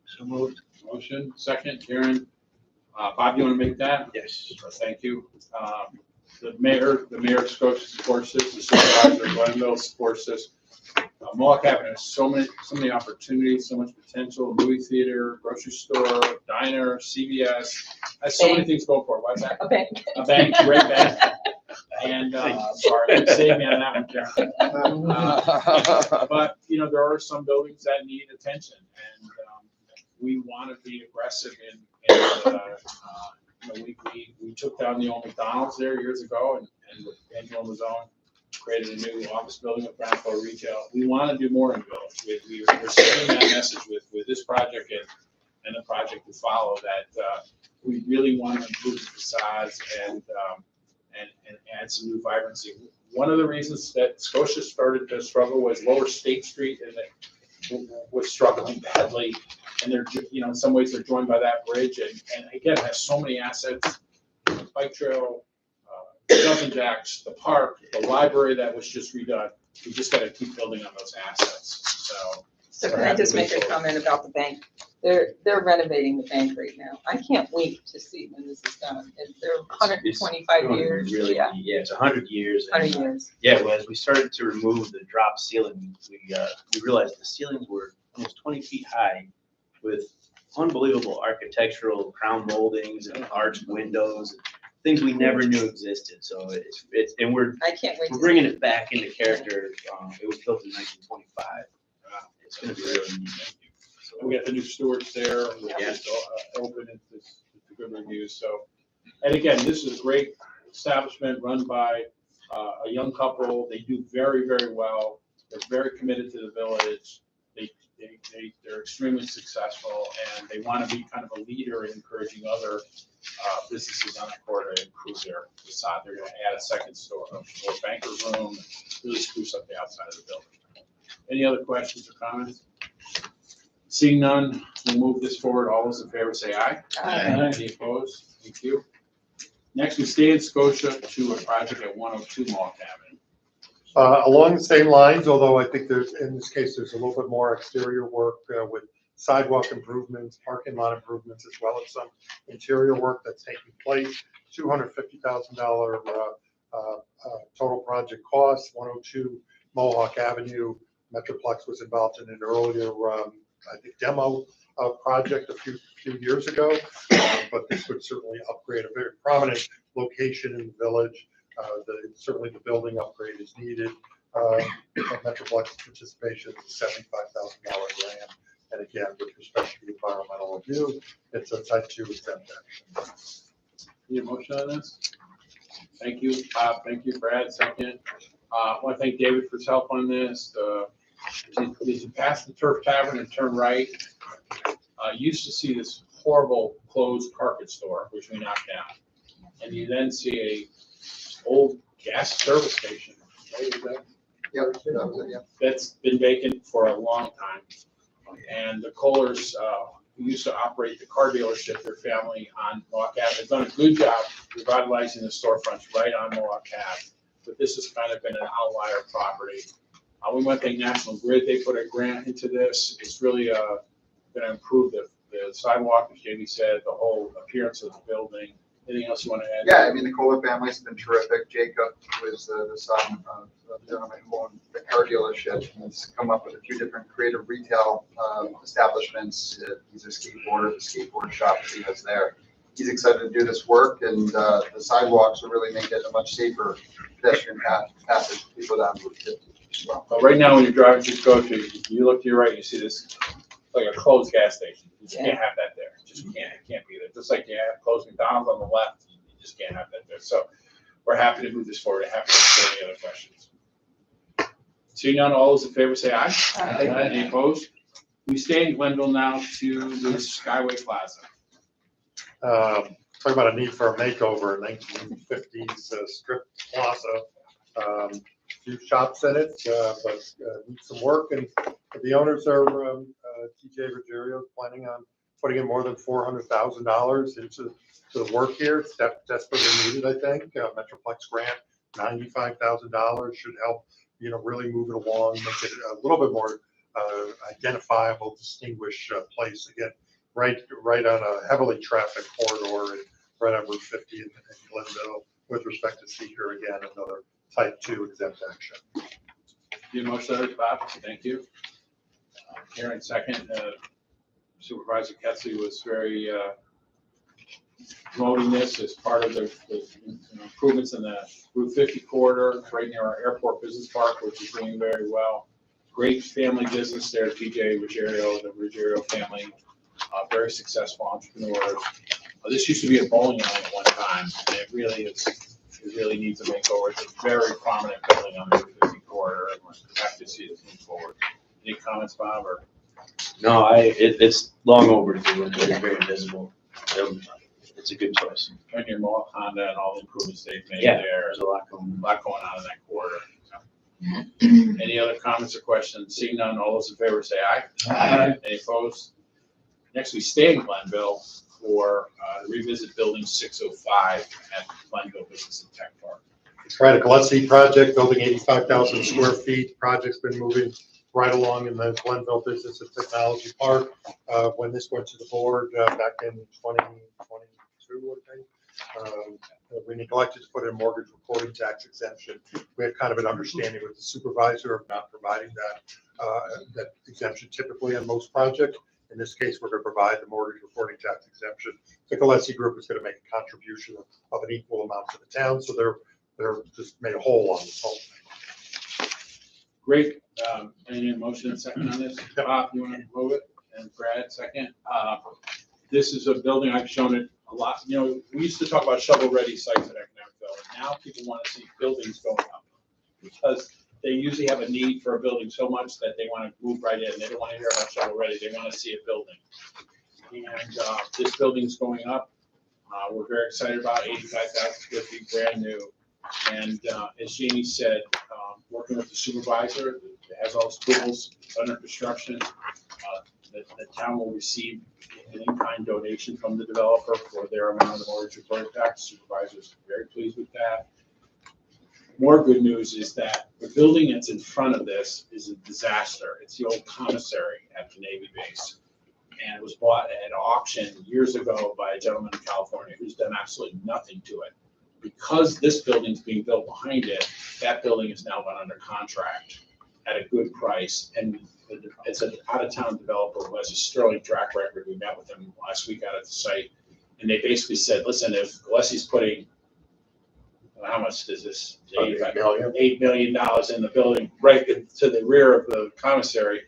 So moved. Motion, second, Karen. Bob, you want to make that? Yes. Thank you. The mayor of Scotia supports this, the supervisor of Glenville supports this. Mohawk Avenue has so many opportunities, so much potential, movie theater, grocery store, diner, CVS, has so many Bank. things going for it. What's that? A bank. A bank, great bank. And, sorry, save me on that one, Karen. But, there are some buildings that need attention, and we want to be aggressive in we took down the old McDonald's there years ago and with Angelo Mazzone, created a new office building with ground floor retail. We want to do more in Village. We're sending that message with this project and the project to follow that we really want to improve the facades and add some new vibrancy. One of the reasons that Scotia started to struggle was Lower State Street and that was struggling badly. And they're, in some ways they're joined by that bridge and again, it has so many assets, bike trail, jumping jacks, the park, the library that was just redone. We just got to keep building on those assets. So can I just make a comment about the bank? They're renovating the bank right now. I can't wait to see when this is done. They're 125 years. Really, Yeah, yeah, it's 100 years. and, 100 years. Yeah, well, as we started to remove the drop ceiling, we realized the ceilings were almost 20 feet high with unbelievable architectural crown moldings and arched windows, things we never knew existed. So and we're I can't wait to see. bringing it back into character. It was built in 1925. It's going to be really neat. And we got the new stewards there, which Yeah. is open, it's a good review, so. And again, this is a great establishment run by a young couple, they do very, very well, they're very committed to the village, they're extremely successful, and they want to be kind of a leader in encouraging other businesses on the corridor to improve their facade. They're gonna add a second store, a banker room, really spruce up the outside of the building. Any other questions or comments? Seeing none, we'll move this forward. All those in favor say aye. Aye. Any opposed? Thank you. Next, we stay in Scotia to a project at 102 Mohawk Avenue. Along the same lines, although I think in this case, there's a little bit more exterior work with sidewalk improvements, parking lot improvements, as well as some interior work that's taking place. $250,000 total project cost, 102 Mohawk Avenue. Metroplex was involved in an earlier, I think, demo project a few years ago, but this would certainly upgrade a very prominent location in the village. Certainly the building upgrade is needed. Metroplex participation is a $75,000 grant. And again, with respect to the environmental review, it's a type 2 exempt action. Need a motion on this? Thank you, Bob. Thank you, Brad. Second. I want to thank David for his help on this. As you pass the Turf Tavern and turn right, you used to see this horrible closed carpet store, which we knocked down. And you then see a old gas service station. Right, is that? Yep, that was it, yeah. That's been vacant for a long time. And the Kohlers, who used to operate the car dealership, their family on Mohawk Ave, have done a good job revitalizing the storefronts right on Mohawk Ave. But this has kind of been an outlier property. We went to National Grid, they put a grant into this. It's really gonna improve the sidewalk, as Jamie said, the whole appearance of the building. Anything else you want to add? Yeah, I mean, the Kohler family's been terrific. Jacob was the son of the gentleman who owned the car dealership. He's come up with a few different creative retail establishments. He's a skateboarder, the skateboard shop he has there. He's excited to do this work, and the sidewalks will really make it a much safer pedestrian passage for people down Route 50 as well. But right now, when you're driving through Scotia, you look to your right, you see this, like a closed gas station. You just can't have that there. Just can't be there. Just like you have closed McDonald's on the left, you just can't have that there. So we're happy to move this forward. Happy to answer any other questions. Seeing none, all those in favor say aye. Aye. Any opposed? We stay in Glenville now to the Skyway Plaza. Talk about a need for a makeover, 1950s strip plaza. Few shops in it, but needs some work, and the owners are TJ Ruggiero is planning on putting in more than $400,000 into the work here. It's desperately needed, I think. Metroplex grant, $95,000 should help, really move it along, make it a little bit more identifiable, distinguished place. Again, right on a heavily trafficked corridor, and right on Route 50 in Glenville. With respect to seeker, again, another type 2 exempt action. The motion, Bob, thank you. Karen, second. Supervisor Ketzley was very promoting this as part of the improvements in the Route 50 corridor, right near our airport business park, which is doing very well. Great family business there, TJ Ruggiero, the Ruggiero family, very successful entrepreneurs. This used to be a bowling alley at one time, and it really needs a makeover. It's a very prominent building on the Route 50 corridor, and we're happy to see it move forward. Any comments, Bob, or? No, it's long overdue and it's very visible. It's a good choice. And your Mohawk Honda and all the improvements they've made Yeah, there. there's a lot going on. A lot going on in that corridor. Any other comments or questions? Seeing none, all those in favor say aye. Aye. Any opposed? Next, we stay in Glenville for the revisit building 605 at Glenville Business and Tech Park. Right, a Gillespie project, building 85,000 square feet. Project's been moving right along in the Glenville Business and Technology Park. When this went to the board back in 2022, I think, we neglected to put in mortgage reporting tax exemption. We had kind of an understanding with the supervisor of not providing that exemption typically on most projects. In this case, we're going to provide the mortgage reporting tax exemption. The Gillespie Group is going to make a contribution of an equal amount to the town, so they're just made a whole on this whole thing. Great. Any motion and second on this? Bob, you want to move it? And Brad, second. This is a building, I've shown it a lot. You know, we used to talk about shovel-ready sites at Economic Development. Now people want to see buildings going up because they usually have a need for a building so much that they want to move right in. They don't want to hear about shovel-ready. They want to see a building. And this building's going up. We're very excited about 85,000 square feet, brand new. And as Jamie said, working with the supervisor that has all the approvals, it's under construction. The town will receive an in-kind donation from the developer for their amount of the mortgage reporting tax. Supervisor is very pleased with that. More good news is that the building that's in front of this is a disaster. It's the old commissary at the Navy base. And it was bought at auction years ago by a gentleman in California who's done absolutely nothing to it. Because this building's being built behind it, that building is now gone under contract at a good price. And it's an out-of-town developer who has a sterling track record. We met with them last week out at the site. And they basically said, listen, if Gillespie's putting, how much is this? $8 million in the building, right to the rear of the commissary.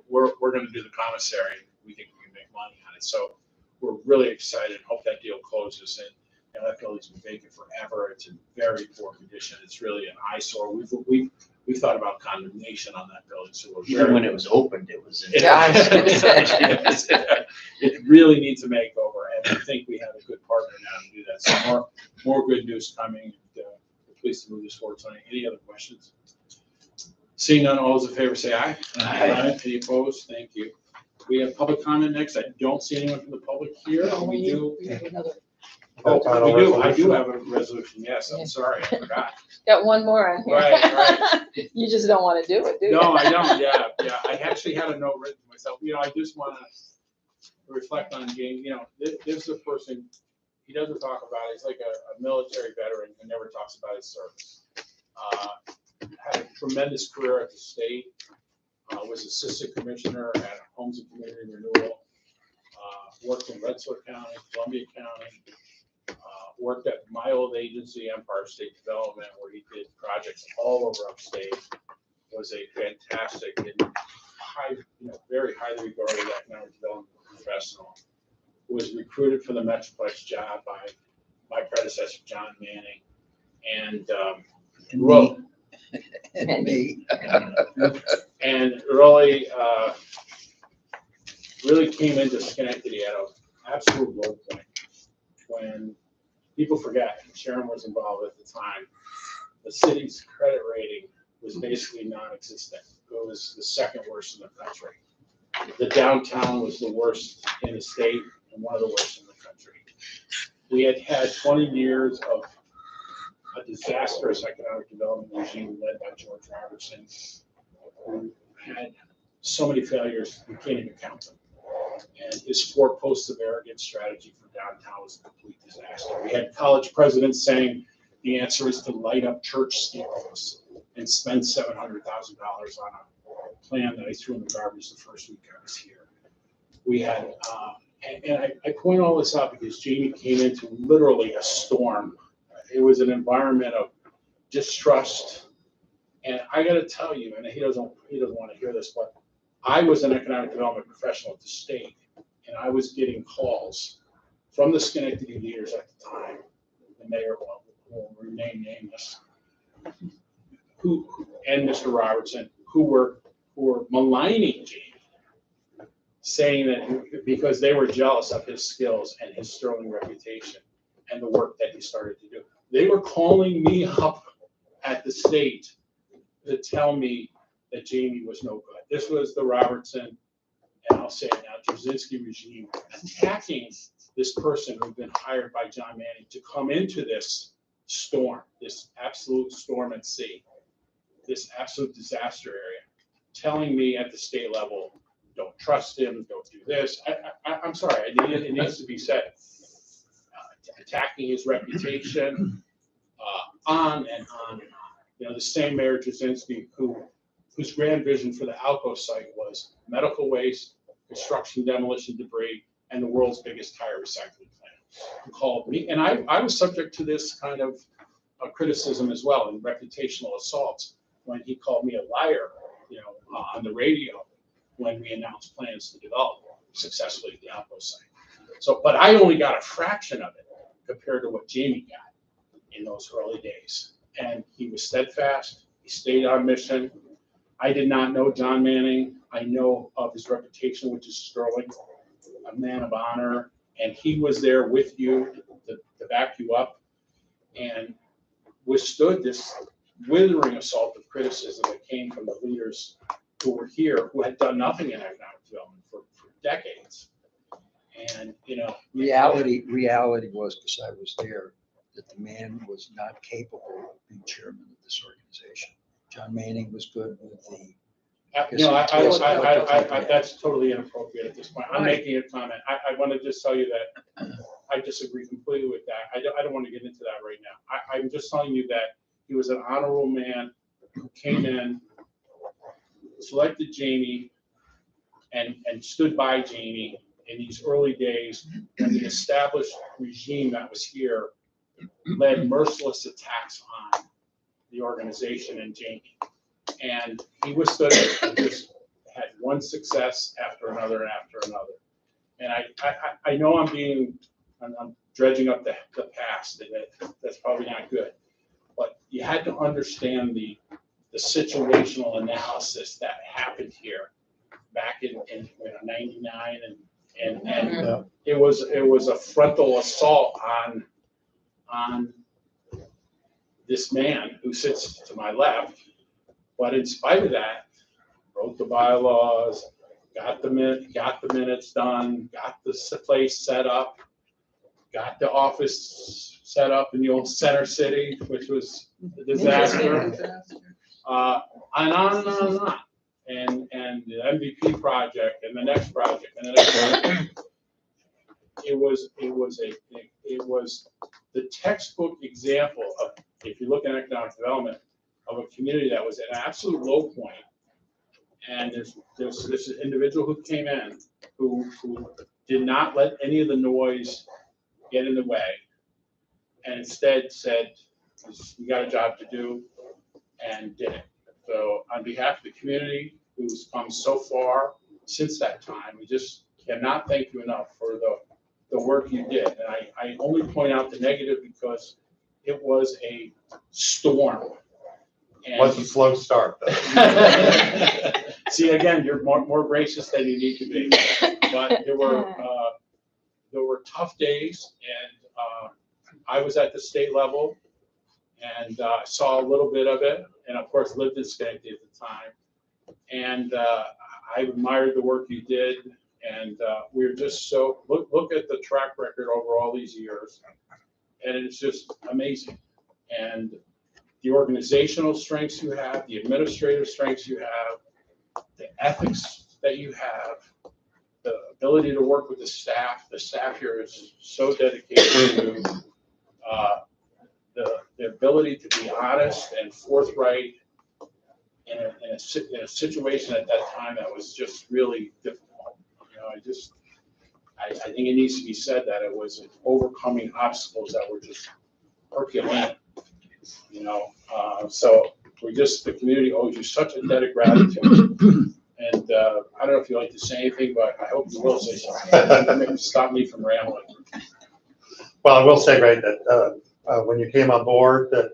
We're going to do the commissary. We think we can make money on it. So we're really excited. Hope that deal closes. And that building's been vacant forever. It's in very poor condition. It's really an eyesore. We've thought about condemnation on that building. So we're Even when it was opened, it was. Yeah, I was gonna say. It really needs a makeover, and I think we have a good partner now to do that. So more good news coming. We're pleased to move this forward tonight. Any other questions? Seeing none, all those in favor say aye. Aye. Any opposed? Thank you. We have public comment next. I don't see anyone from the public here. No, We do. We have another. Oh, Final we do. I do resolution. have a resolution. Yes, I'm sorry. I forgot. Got one more on here. Right. You just don't want to do it, do you? No, I don't. Yeah. I actually had a note written myself. You know, I just want to reflect on James. You know, this is a person, he doesn't talk about it. He's like a military veteran who never talks about his service. Had a tremendous career at the state. Was assistant commissioner at Homes and Community Renewal. Worked in Rensselaer County, Columbia County. Worked at my old agency, Empire State Development, where he did projects all over upstate. Was a fantastic and very highly regarded economic development professional. Was recruited for the Metroplex job by my predecessor, John Manning, and wrote And me. and really came into Schenectady at an absolute low point when people forget, Sharon was involved at the time, the city's credit rating was basically non-existent. It was the second worst in the country. The downtown was the worst in the state and one of the worst in the country. We had 20 years of a disastrous economic development regime led by George Robertson, who had so many failures, we can't even count them. And his 4 posts of arrogance strategy for downtown was a complete disaster. We had college presidents saying the answer is to light up church steeples and spend $700,000 on a plan that I threw in the garbage the first week I was here. We had, and I point all this out because Jamie came into literally a storm. It was an environment of distrust. And I got to tell you, and he doesn't want to hear this, but I was an economic development professional at the state, and I was getting calls from the Schenectady leaders at the time, the mayor will remain nameless, and Mr. Robertson, who were maligning Jamie, saying that because they were jealous of his skills and his sterling reputation and the work that he started to do. They were calling me up at the state to tell me that Jamie was no good. This was the Robertson, and I'll say it now, Jasinski regime, attacking this person who'd been hired by John Manning to come into this storm, this absolute storm at sea, this absolute disaster area, telling me at the state level, don't trust him, don't do this. I'm sorry, it needs to be said. Attacking his reputation, on and on and on. You know, the same Mayor Jasinski whose grand vision for the Alco site was medical waste, construction demolition debris, and the world's biggest tire recycling plant, who called me. And I was subject to this kind of criticism as well, and reputational assaults, when he called me a liar, on the radio when we announced plans to develop successfully the Alco site. So, but I only got a fraction of it compared to what Jamie got in those early days. And he was steadfast, he stayed on mission. I did not know John Manning. I know of his reputation, which is sterling, a man of honor, and he was there with you to back you up and withstood this withering assault of criticism that came from the leaders who were here, who had done nothing in economic development for decades. And, Reality was, because I was there, that the man was not capable of being chairman of this organization. John Manning was good with the. That's totally inappropriate at this point. I'm making a comment. I want to just tell you that I disagree completely with that. I don't want to get into that right now. I'm just telling you that he was an honorable man who came in, selected Jamie, and stood by Jamie in these early days when the established regime that was here led merciless attacks on the organization and Jamie. And he withstood it and just had one success after another and after another. And I know I'm dredging up the past, and that's probably not good. But you had to understand the situational analysis that happened here back in 99 and it was a frontal assault on this man who sits to my left. But in spite of that, wrote the bylaws, got the minutes done, got the place set up, got the office set up in the old Center City, which was a disaster. And on and on and on. And the MVP project and the next project and the next project. It was the textbook example of, if you look at economic development, of a community that was at an absolute low point. And there's this individual who came in who did not let any of the noise get in the way, and instead said, we got a job to do, and did it. So on behalf of the community who's come so far since that time, we just cannot thank you enough for the work you did. And I only point out the negative because it was a storm. It was a slow start, though. See, again, you're more gracious than you need to be. But there were tough days, and I was at the state level and saw a little bit of it, and of course lived in Schenectady at the time. And I admired the work you did, and we're just so look at the track record over all these years, and it's just amazing. And the organizational strengths you have, the administrative strengths you have, the ethics that you have, the ability to work with the staff. The staff here is so dedicated to the ability to be honest and forthright in a situation at that time that was just really difficult. I think it needs to be said that it was overcoming obstacles that were just Herculean. So the community owes you such a debt of gratitude. And I don't know if you'd like to say anything, but I hope you will say something. Maybe stop me from rambling. Well, I will say, Ray, that when you came on board, that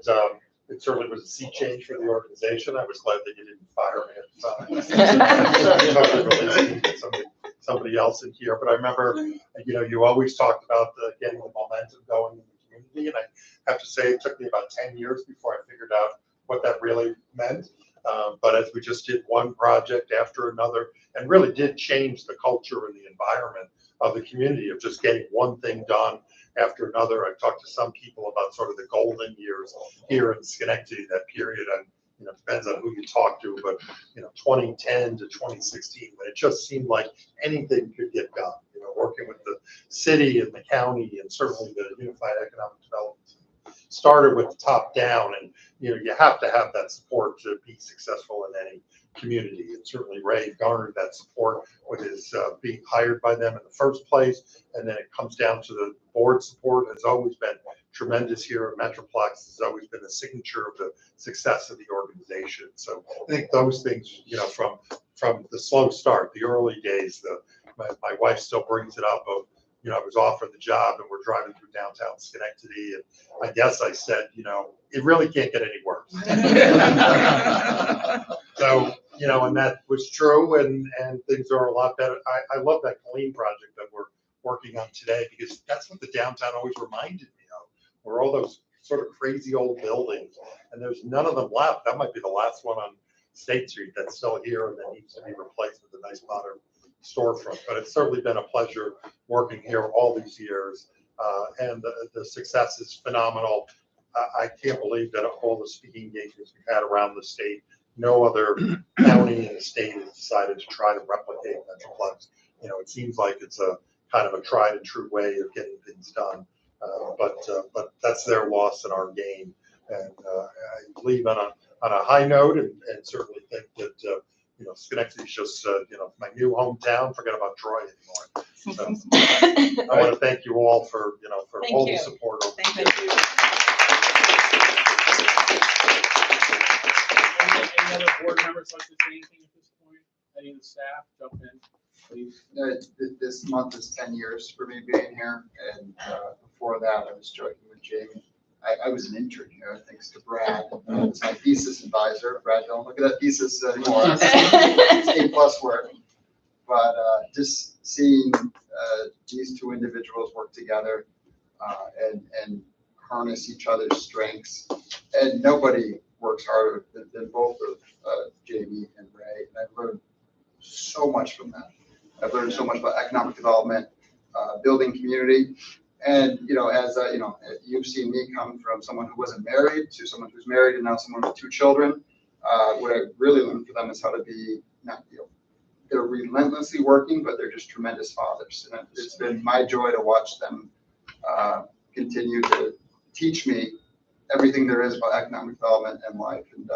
it certainly was a sea change for the organization. I was glad that you didn't fire me at the time. Somebody else in here, but I remember, you always talked about getting the momentum going in the community, and I have to say it took me about 10 years before I figured out what that really meant. But as we just did one project after another, and really did change the culture and the environment of the community of just getting one thing done after another. I've talked to some people about sort of the golden years here in Schenectady, that period, and depends on who you talk to, but 2010 to 2016, when it just seemed like anything could get done. Working with the city and the county, and certainly the Unified Economic Development started with the top down, and you have to have that support to be successful in any community. And certainly Ray garnered that support with his being hired by them in the first place, and then it comes down to the board support has always been tremendous here at Metroplex. Has always been a signature of the success of the organization. So I think those things, from the slow start, the early days, my wife still brings it up of, I was offered the job and we're driving through downtown Schenectady, and I guess I said, it really can't get any worse. So, and that was true, and things are a lot better. I love that Colleen project that we're working on today, because that's what the downtown always reminded me of, were all those sort of crazy old buildings, and there's none of them left. That might be the last one on State Street that's still here and that needs to be replaced with a nice modern storefront. But it's certainly been a pleasure working here all these years, and the success is phenomenal. I can't believe that all the speaking engagements we've had around the state, no other county in the state has decided to try to replicate Metroplex. It seems like it's a kind of a tried and true way of getting things done, but that's their loss and our gain. And I leave on a high note, and certainly think that Schenectady's just my new hometown. Forget about Troy anymore. So I want to thank you all for all the support. Thank you. Any other board members like to say anything at this point? Any of the staff, jump in, please. This month is 10 years for me being here, and before that, I was joking with Jamie. I was an intern here, thanks to Brad. It's my thesis advisor. Brad, don't look at that thesis anymore. It's A+ work. But just seeing these two individuals work together and harness each other's strengths, and nobody works harder than both of Jamie and Ray. And I've learned so much from them. I've learned so much about economic development, building community. And, as you've seen me come from someone who wasn't married to someone who's married and now someone with 2 children. What I really learned from them is how to be they're relentlessly working, but they're just tremendous fathers. And it's been my joy to watch them continue to teach me everything there is about economic development and life. And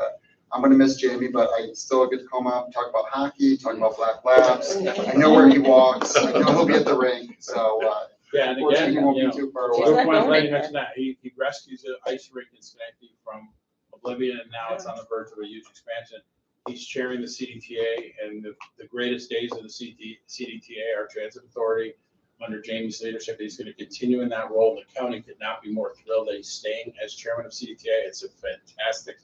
I'm going to miss Jamie, but I still get to come out and talk about hockey, talk about Black Labs. I know where he walks. I know he'll be at the rink. So, yeah, and again, he won't be too far good away. point, glad you mentioned that. He rescues the ice rink in Schenectady from oblivion, and now it's on the verge of a huge expansion. He's chairing the CDTA, and the greatest days of the CDTA, our transit authority, under Jamie's leadership. He's going to continue in that role. The county could not be more thrilled that he's staying as chairman of CDTA. It's a fantastic,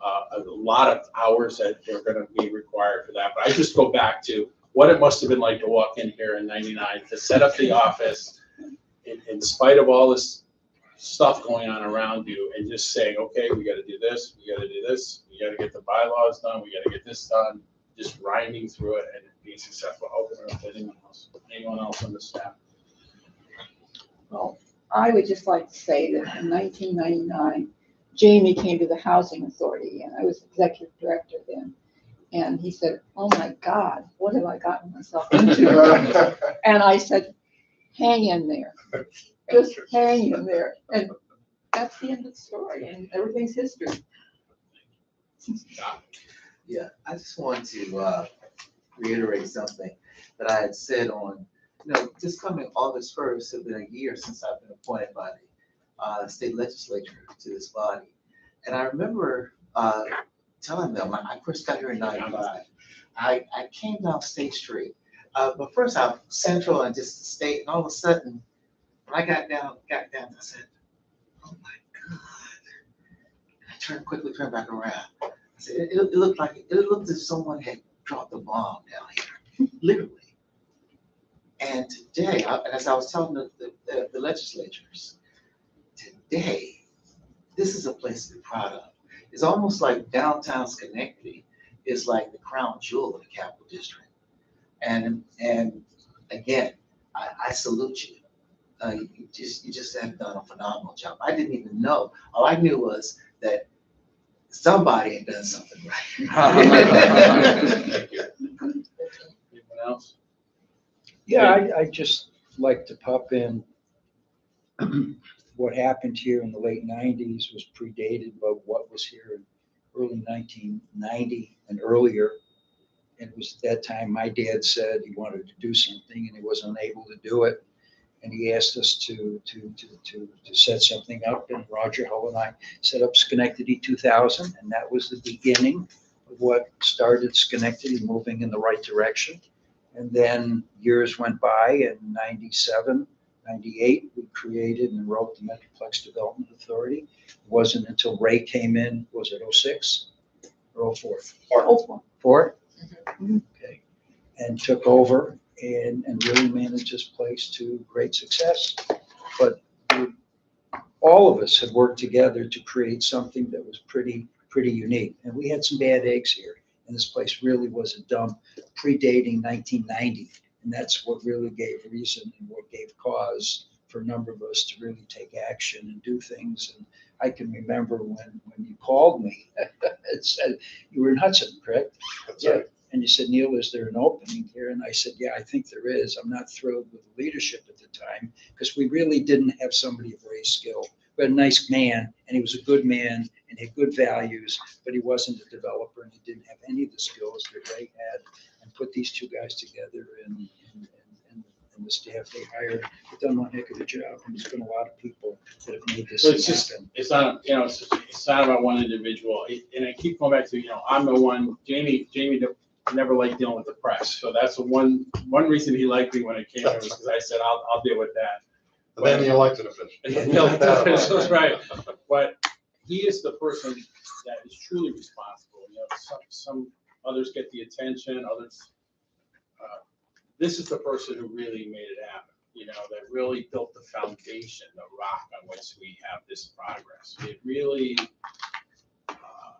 a lot of hours that are going to be required for that. But I just go back to what it must have been like to walk in here in '99 to set up the office in spite of all this stuff going on around you, and just saying, okay, we got to do this, we got to do this, we got to get the bylaws done, we got to get this done, just grinding through it and being successful. Open it up to anyone else on the staff. Well, I would just like to say that in 1999, Jamie came to the Housing Authority, and I was executive director then. And he said, "Oh my God, what have I gotten myself into?" And I said, "Hang in there, just hang in there." And that's the end of the story, and everything's history. Yeah, I just want to reiterate something that I had said on, just coming August 1st, it's been a year since I've been appointed by the state legislature to this body. And I remember telling them, I first got here in '95. I came down State Street, but first I'm Central and just the state, and all of a sudden When I got down, I said, oh my God. And I quickly turned back around. I said, it looked as if someone had dropped a bomb down here, literally. And today, and as I was telling the legislatures, today, this is a place to be proud of. It's almost like downtown Schenectady is like the crown jewel of the Capital District. And again, I salute you. You just have done a phenomenal job. I didn't even know. All I knew was that somebody had done something right. Thank you. Anyone else? Yeah, I just like to pop in. What happened here in the late 90s was predated by what was here in early 1990 and earlier. And it was at that time my dad said he wanted to do something and he was unable to do it. And he asked us to set something up, and Roger Hull and I set up Schenectady 2000, and that was the beginning of what started Schenectady moving in the right direction. And then years went by, and 97, 98, we created and wrote the Metroplex Development Authority. It wasn't until Ray came in, was it 06 or 04? 4? Okay. And took over and really managed this place to great success. But all of us had worked together to create something that was pretty unique. And we had some bad eggs here. And this place really was a dump predating 1990. And that's what really gave reason and what gave cause for a number of us to really take action and do things. And I can remember when you called me and said, you were in Hudson, correct? That's Yeah. right. And you said, Neil, is there an opening here? And I said, yeah, I think there is. I'm not thrilled with the leadership at the time because we really didn't have somebody of Ray's skill. We had a nice man, and he was a good man and had good values, but he wasn't a developer and he didn't have any of the skills that Ray had. And put these two guys together and the staff they hired, have done one heck of a job. And there's been a lot of people that have made this So it's just, happen. it's not, it's not about one individual. And I keep going back to, I'm the one, Jamie never liked dealing with the press. So that's the one reason he liked me when it came, was because I said, I'll deal with that. And then the elected official. That's right. But he is the person that is truly responsible. Some others get the attention, others, this is the person who really made it happen, that really built the foundation, the rock on which we have this progress. It really,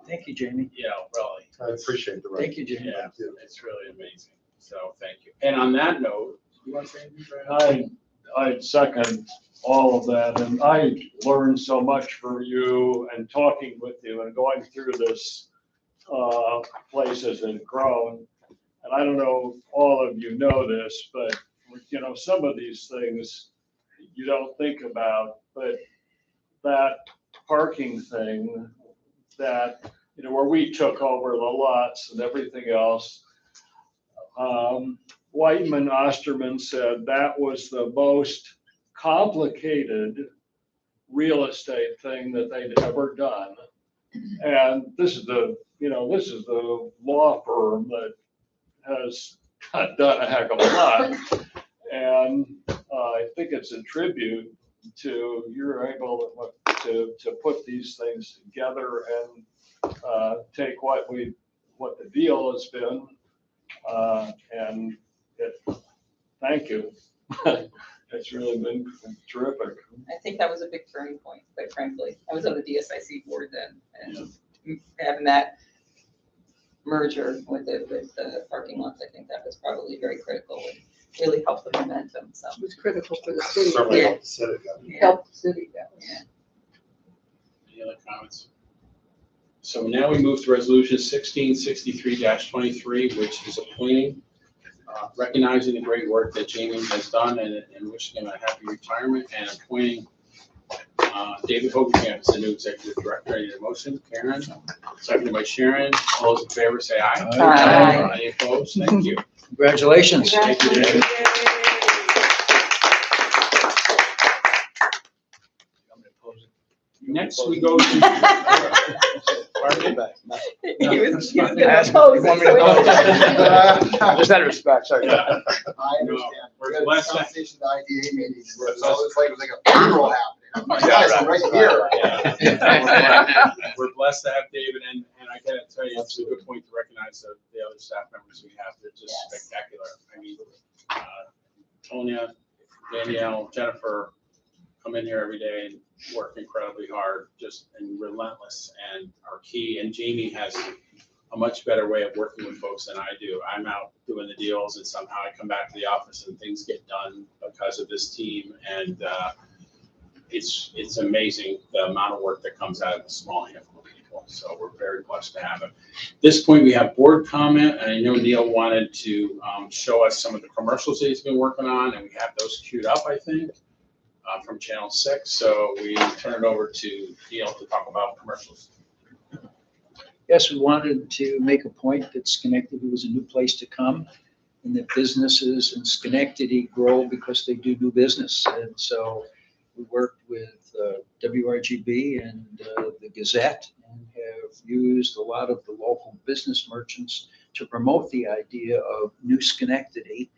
Thank you, Jamie. really. I appreciate the right. Thank you, Jamie. Yeah, it's really amazing. So thank you. And on that note, you want to say anything, Brad? I second all of that, and I learned so much from you and talking with you and going through this place as it's grown. And I don't know if all of you know this, but some of these things you don't think about, but that parking thing that, where we took over the lots and everything else, Whiteman Osterman said that was the most complicated real estate thing that they'd ever done. And this is the law firm that has done a heck of a lot. And I think it's a tribute to you're able to put these things together and take what the deal has been. And thank you. It's really been terrific. I think that was a big turning point, quite frankly. I was on the DSIC board then, and having that merger with the parking lots, I think that was probably very critical and really helped the momentum, so. It was critical for the city. Certainly Yeah. helped the city. Yeah. Helped the city, that was. Yeah. Any other comments? So now we move to resolution 1663-23, which is appointing, recognizing the great work that Jamie has done and wishing him a happy retirement, and appointing David Hogenkamp as the new executive director. Any motion? Karen, seconded by Sharon. All those in favor say aye. Aye. Any opposed? Thank you. Congratulations. Thank you, David. Next, we go to. Pardon me? He was gonna Ask- oppose you want me it, to so oppose he- Just out of respect, sorry. Yeah. I No, understand. we're We had a blessed South that, Station IDA meeting, and it was always like, it was like a funeral happening. I'm like, guys, I'm right here. we're blessed to have David, and I gotta tell you, it's a good point to recognize the other staff members we have. They're just Yes. spectacular. I mean, Tonya, Danielle, Jennifer come in here every day and work incredibly hard, just and relentless, and are key. And Jamie has a much better way of working with folks than I do. I'm out doing the deals, and somehow I come back to the office and things get done because of this team. And it's amazing the amount of work that comes out of a small handful of people. So we're very blessed to have it. At this point, we have board comment, and I know Neil wanted to show us some of the commercials that he's been working on, and we have those queued up, I think, from Channel 6. So we turn it over to Neil to talk about commercials. Yes, we wanted to make a point that Schenectady was a new place to come and that businesses in Schenectady grow because they do business. And so we worked with WRGB and the Gazette and have used a lot of the local business merchants to promote the idea of New Schenectady.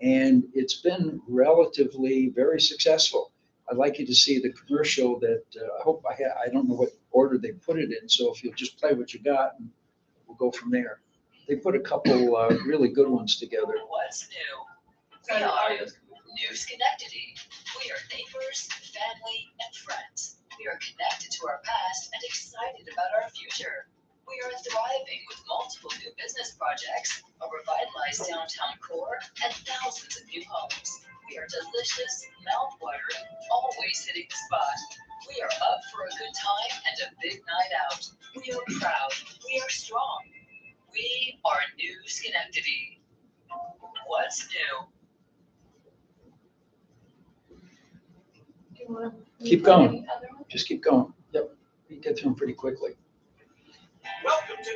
And it's been relatively very successful. I'd like you to see the commercial that I don't know what order they put it in. So if you'll just play what you got, and we'll go from there. They put a couple really good ones together. What's new? We are New Schenectady. We are neighbors, family, and friends. We are connected to our past and excited about our future. We are thriving with multiple new business projects, a revitalized downtown core, and thousands of new homes. We are delicious, mouth-watering, always hitting the spot. We are up for a good time and a big night out. We are proud. We are strong. We are New Schenectady. What's new? Keep going. Just keep going. Yep. You get through them pretty quickly. Welcome to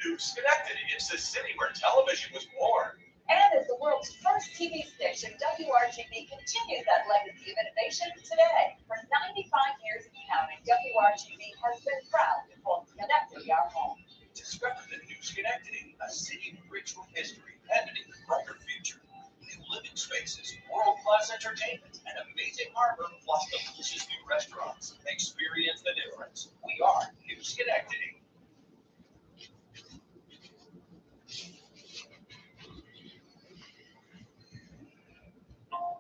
New Schenectady. It's the city where television was born. And as the world's first TV station, WRGB continues that legacy of innovation today. For 95 years and counting, WRGB has been proud to call Schenectady our home. Discover the New Schenectady, a city rich with history and an even brighter future. New living spaces, world-class entertainment, an amazing harbor, plus delicious new restaurants. Experience the difference. We are New Schenectady.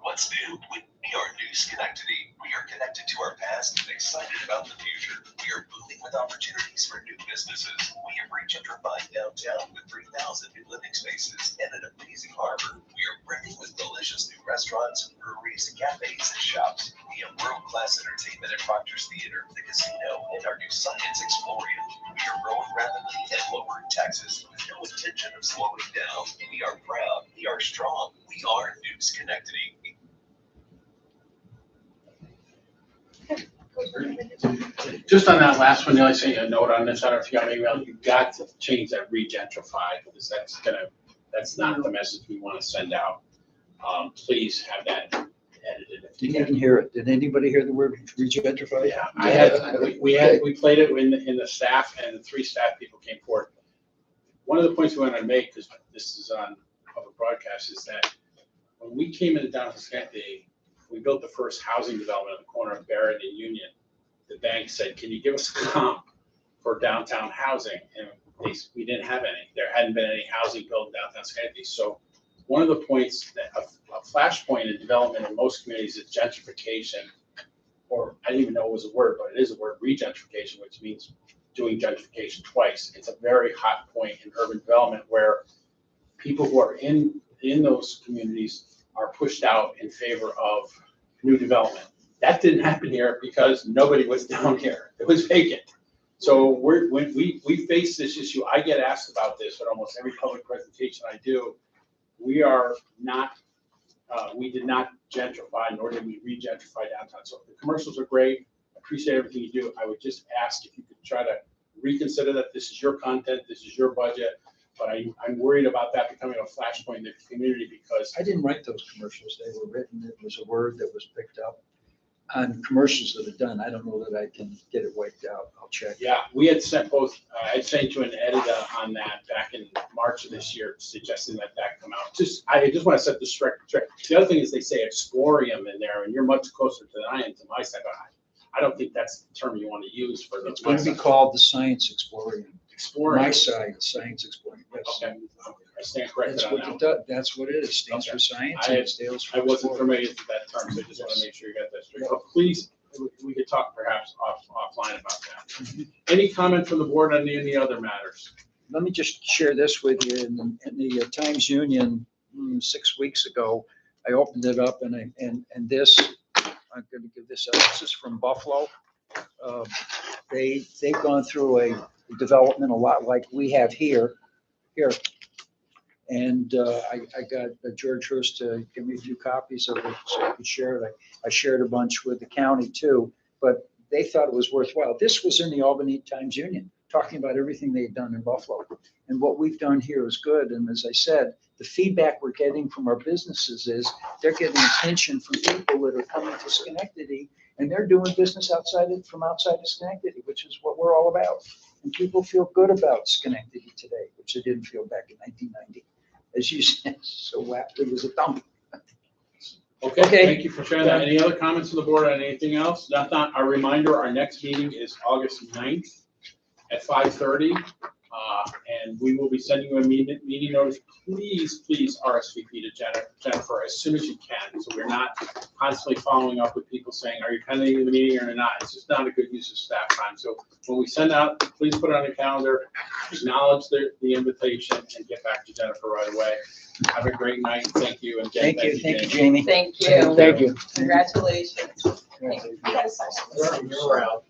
What's new? We are New Schenectady. We are connected to our past and excited about the future. We are booming with opportunities for new businesses. We have regentrified downtown with 3,000 new living spaces and an amazing harbor. We are brimming with delicious new restaurants, breweries, cafes, and shops. We have world-class entertainment at Proctor's Theater, the casino, and our new Science Exploria. We are growing rapidly and lowering taxes with no intention of slowing down. We are proud. We are strong. We are New Schenectady. Just on that last one, Neil, I sent you a note on this. I don't know if you got my email. You've got to change that regentrify because that's not the message we want to send out. Please have that edited. Didn't even hear it. Did anybody hear the word regentrify? Yeah, we played it in the staff, and the 3 staff people came forward. One of the points we want to make, because this is on public broadcast, is that when we came into downtown Schenectady, we built the first housing development on the corner of Barrett and Union. The bank said, "Can you give us a comp for downtown housing?" And we didn't have any. There hadn't been any housing built in downtown Schenectady. So one of the points that a flashpoint in development in most communities is gentrification, or I didn't even know it was a word, but it is a word, regentrification, which means doing gentrification twice. It's a very hot point in urban development where people who are in those communities are pushed out in favor of new development. That didn't happen here because nobody was down here. It was vacant. So when we face this issue, I get asked about this at almost every public presentation I do. We are not, we did not gentrify, nor did we regentrify downtown. So the commercials are great. I appreciate everything you do. I would just ask if you could try to reconsider that. This is your content, this is your budget. But I'm worried about that becoming a flashpoint in the community because I didn't write those commercials. They were written. It was a word that was picked up. on commercials that are done. I don't know that I can get it wiped out. I'll check. Yeah, we had sent both, I sent you an edit on that back in March of this year, suggesting that come out. I just want to set the straight. The other thing is they say explorium in there, and you're much closer to than I am to my side. I don't think that's the term you want to use for the. It's going to be called the Science Explorium. Explorium. My side, Science Explorium. Yes. Okay, I stand corrected That's on what that it one. does. That's what it is. Stands Okay. for science I and had- it stands for. I wasn't exploring. familiar with that term, so I just want to make sure you got that straight. But please, we could talk perhaps offline about that. Any comment from the board on any other matters? Let me just share this with you. In the Times Union 6 weeks ago, I opened it up and this, I'm going to give this out. This is from Buffalo. They've gone through a development a lot like we have here. And I got George Hurst to give me a few copies of it so I could share it. I shared a bunch with the county too, but they thought it was worthwhile. This was in the Albany Times Union, talking about everything they'd done in Buffalo. And what we've done here is good. And as I said, the feedback we're getting from our businesses is they're getting attention from people that are coming to Schenectady and they're doing business outside of Schenectady, which is what we're all about. And people feel good about Schenectady today, which they didn't feel back in 1990. As you said, so it was a dump. Okay, thank you for sharing that. Any other comments from the board on anything else? Not a reminder, our next meeting is August 9th at 5:30. And we will be sending you a meeting notice. Please RSVP to Jennifer as soon as you can. So we're not constantly following up with people saying, are you attending the meeting or not? It's just not a good use of staff time. So when we send out, please put it on the calendar, acknowledge the invitation and get back to Jennifer right away. Have a great night. Thank you. And Thank you, Jamie. Jamie. Thank you. Thank you. Congratulations. Thank you. You're around.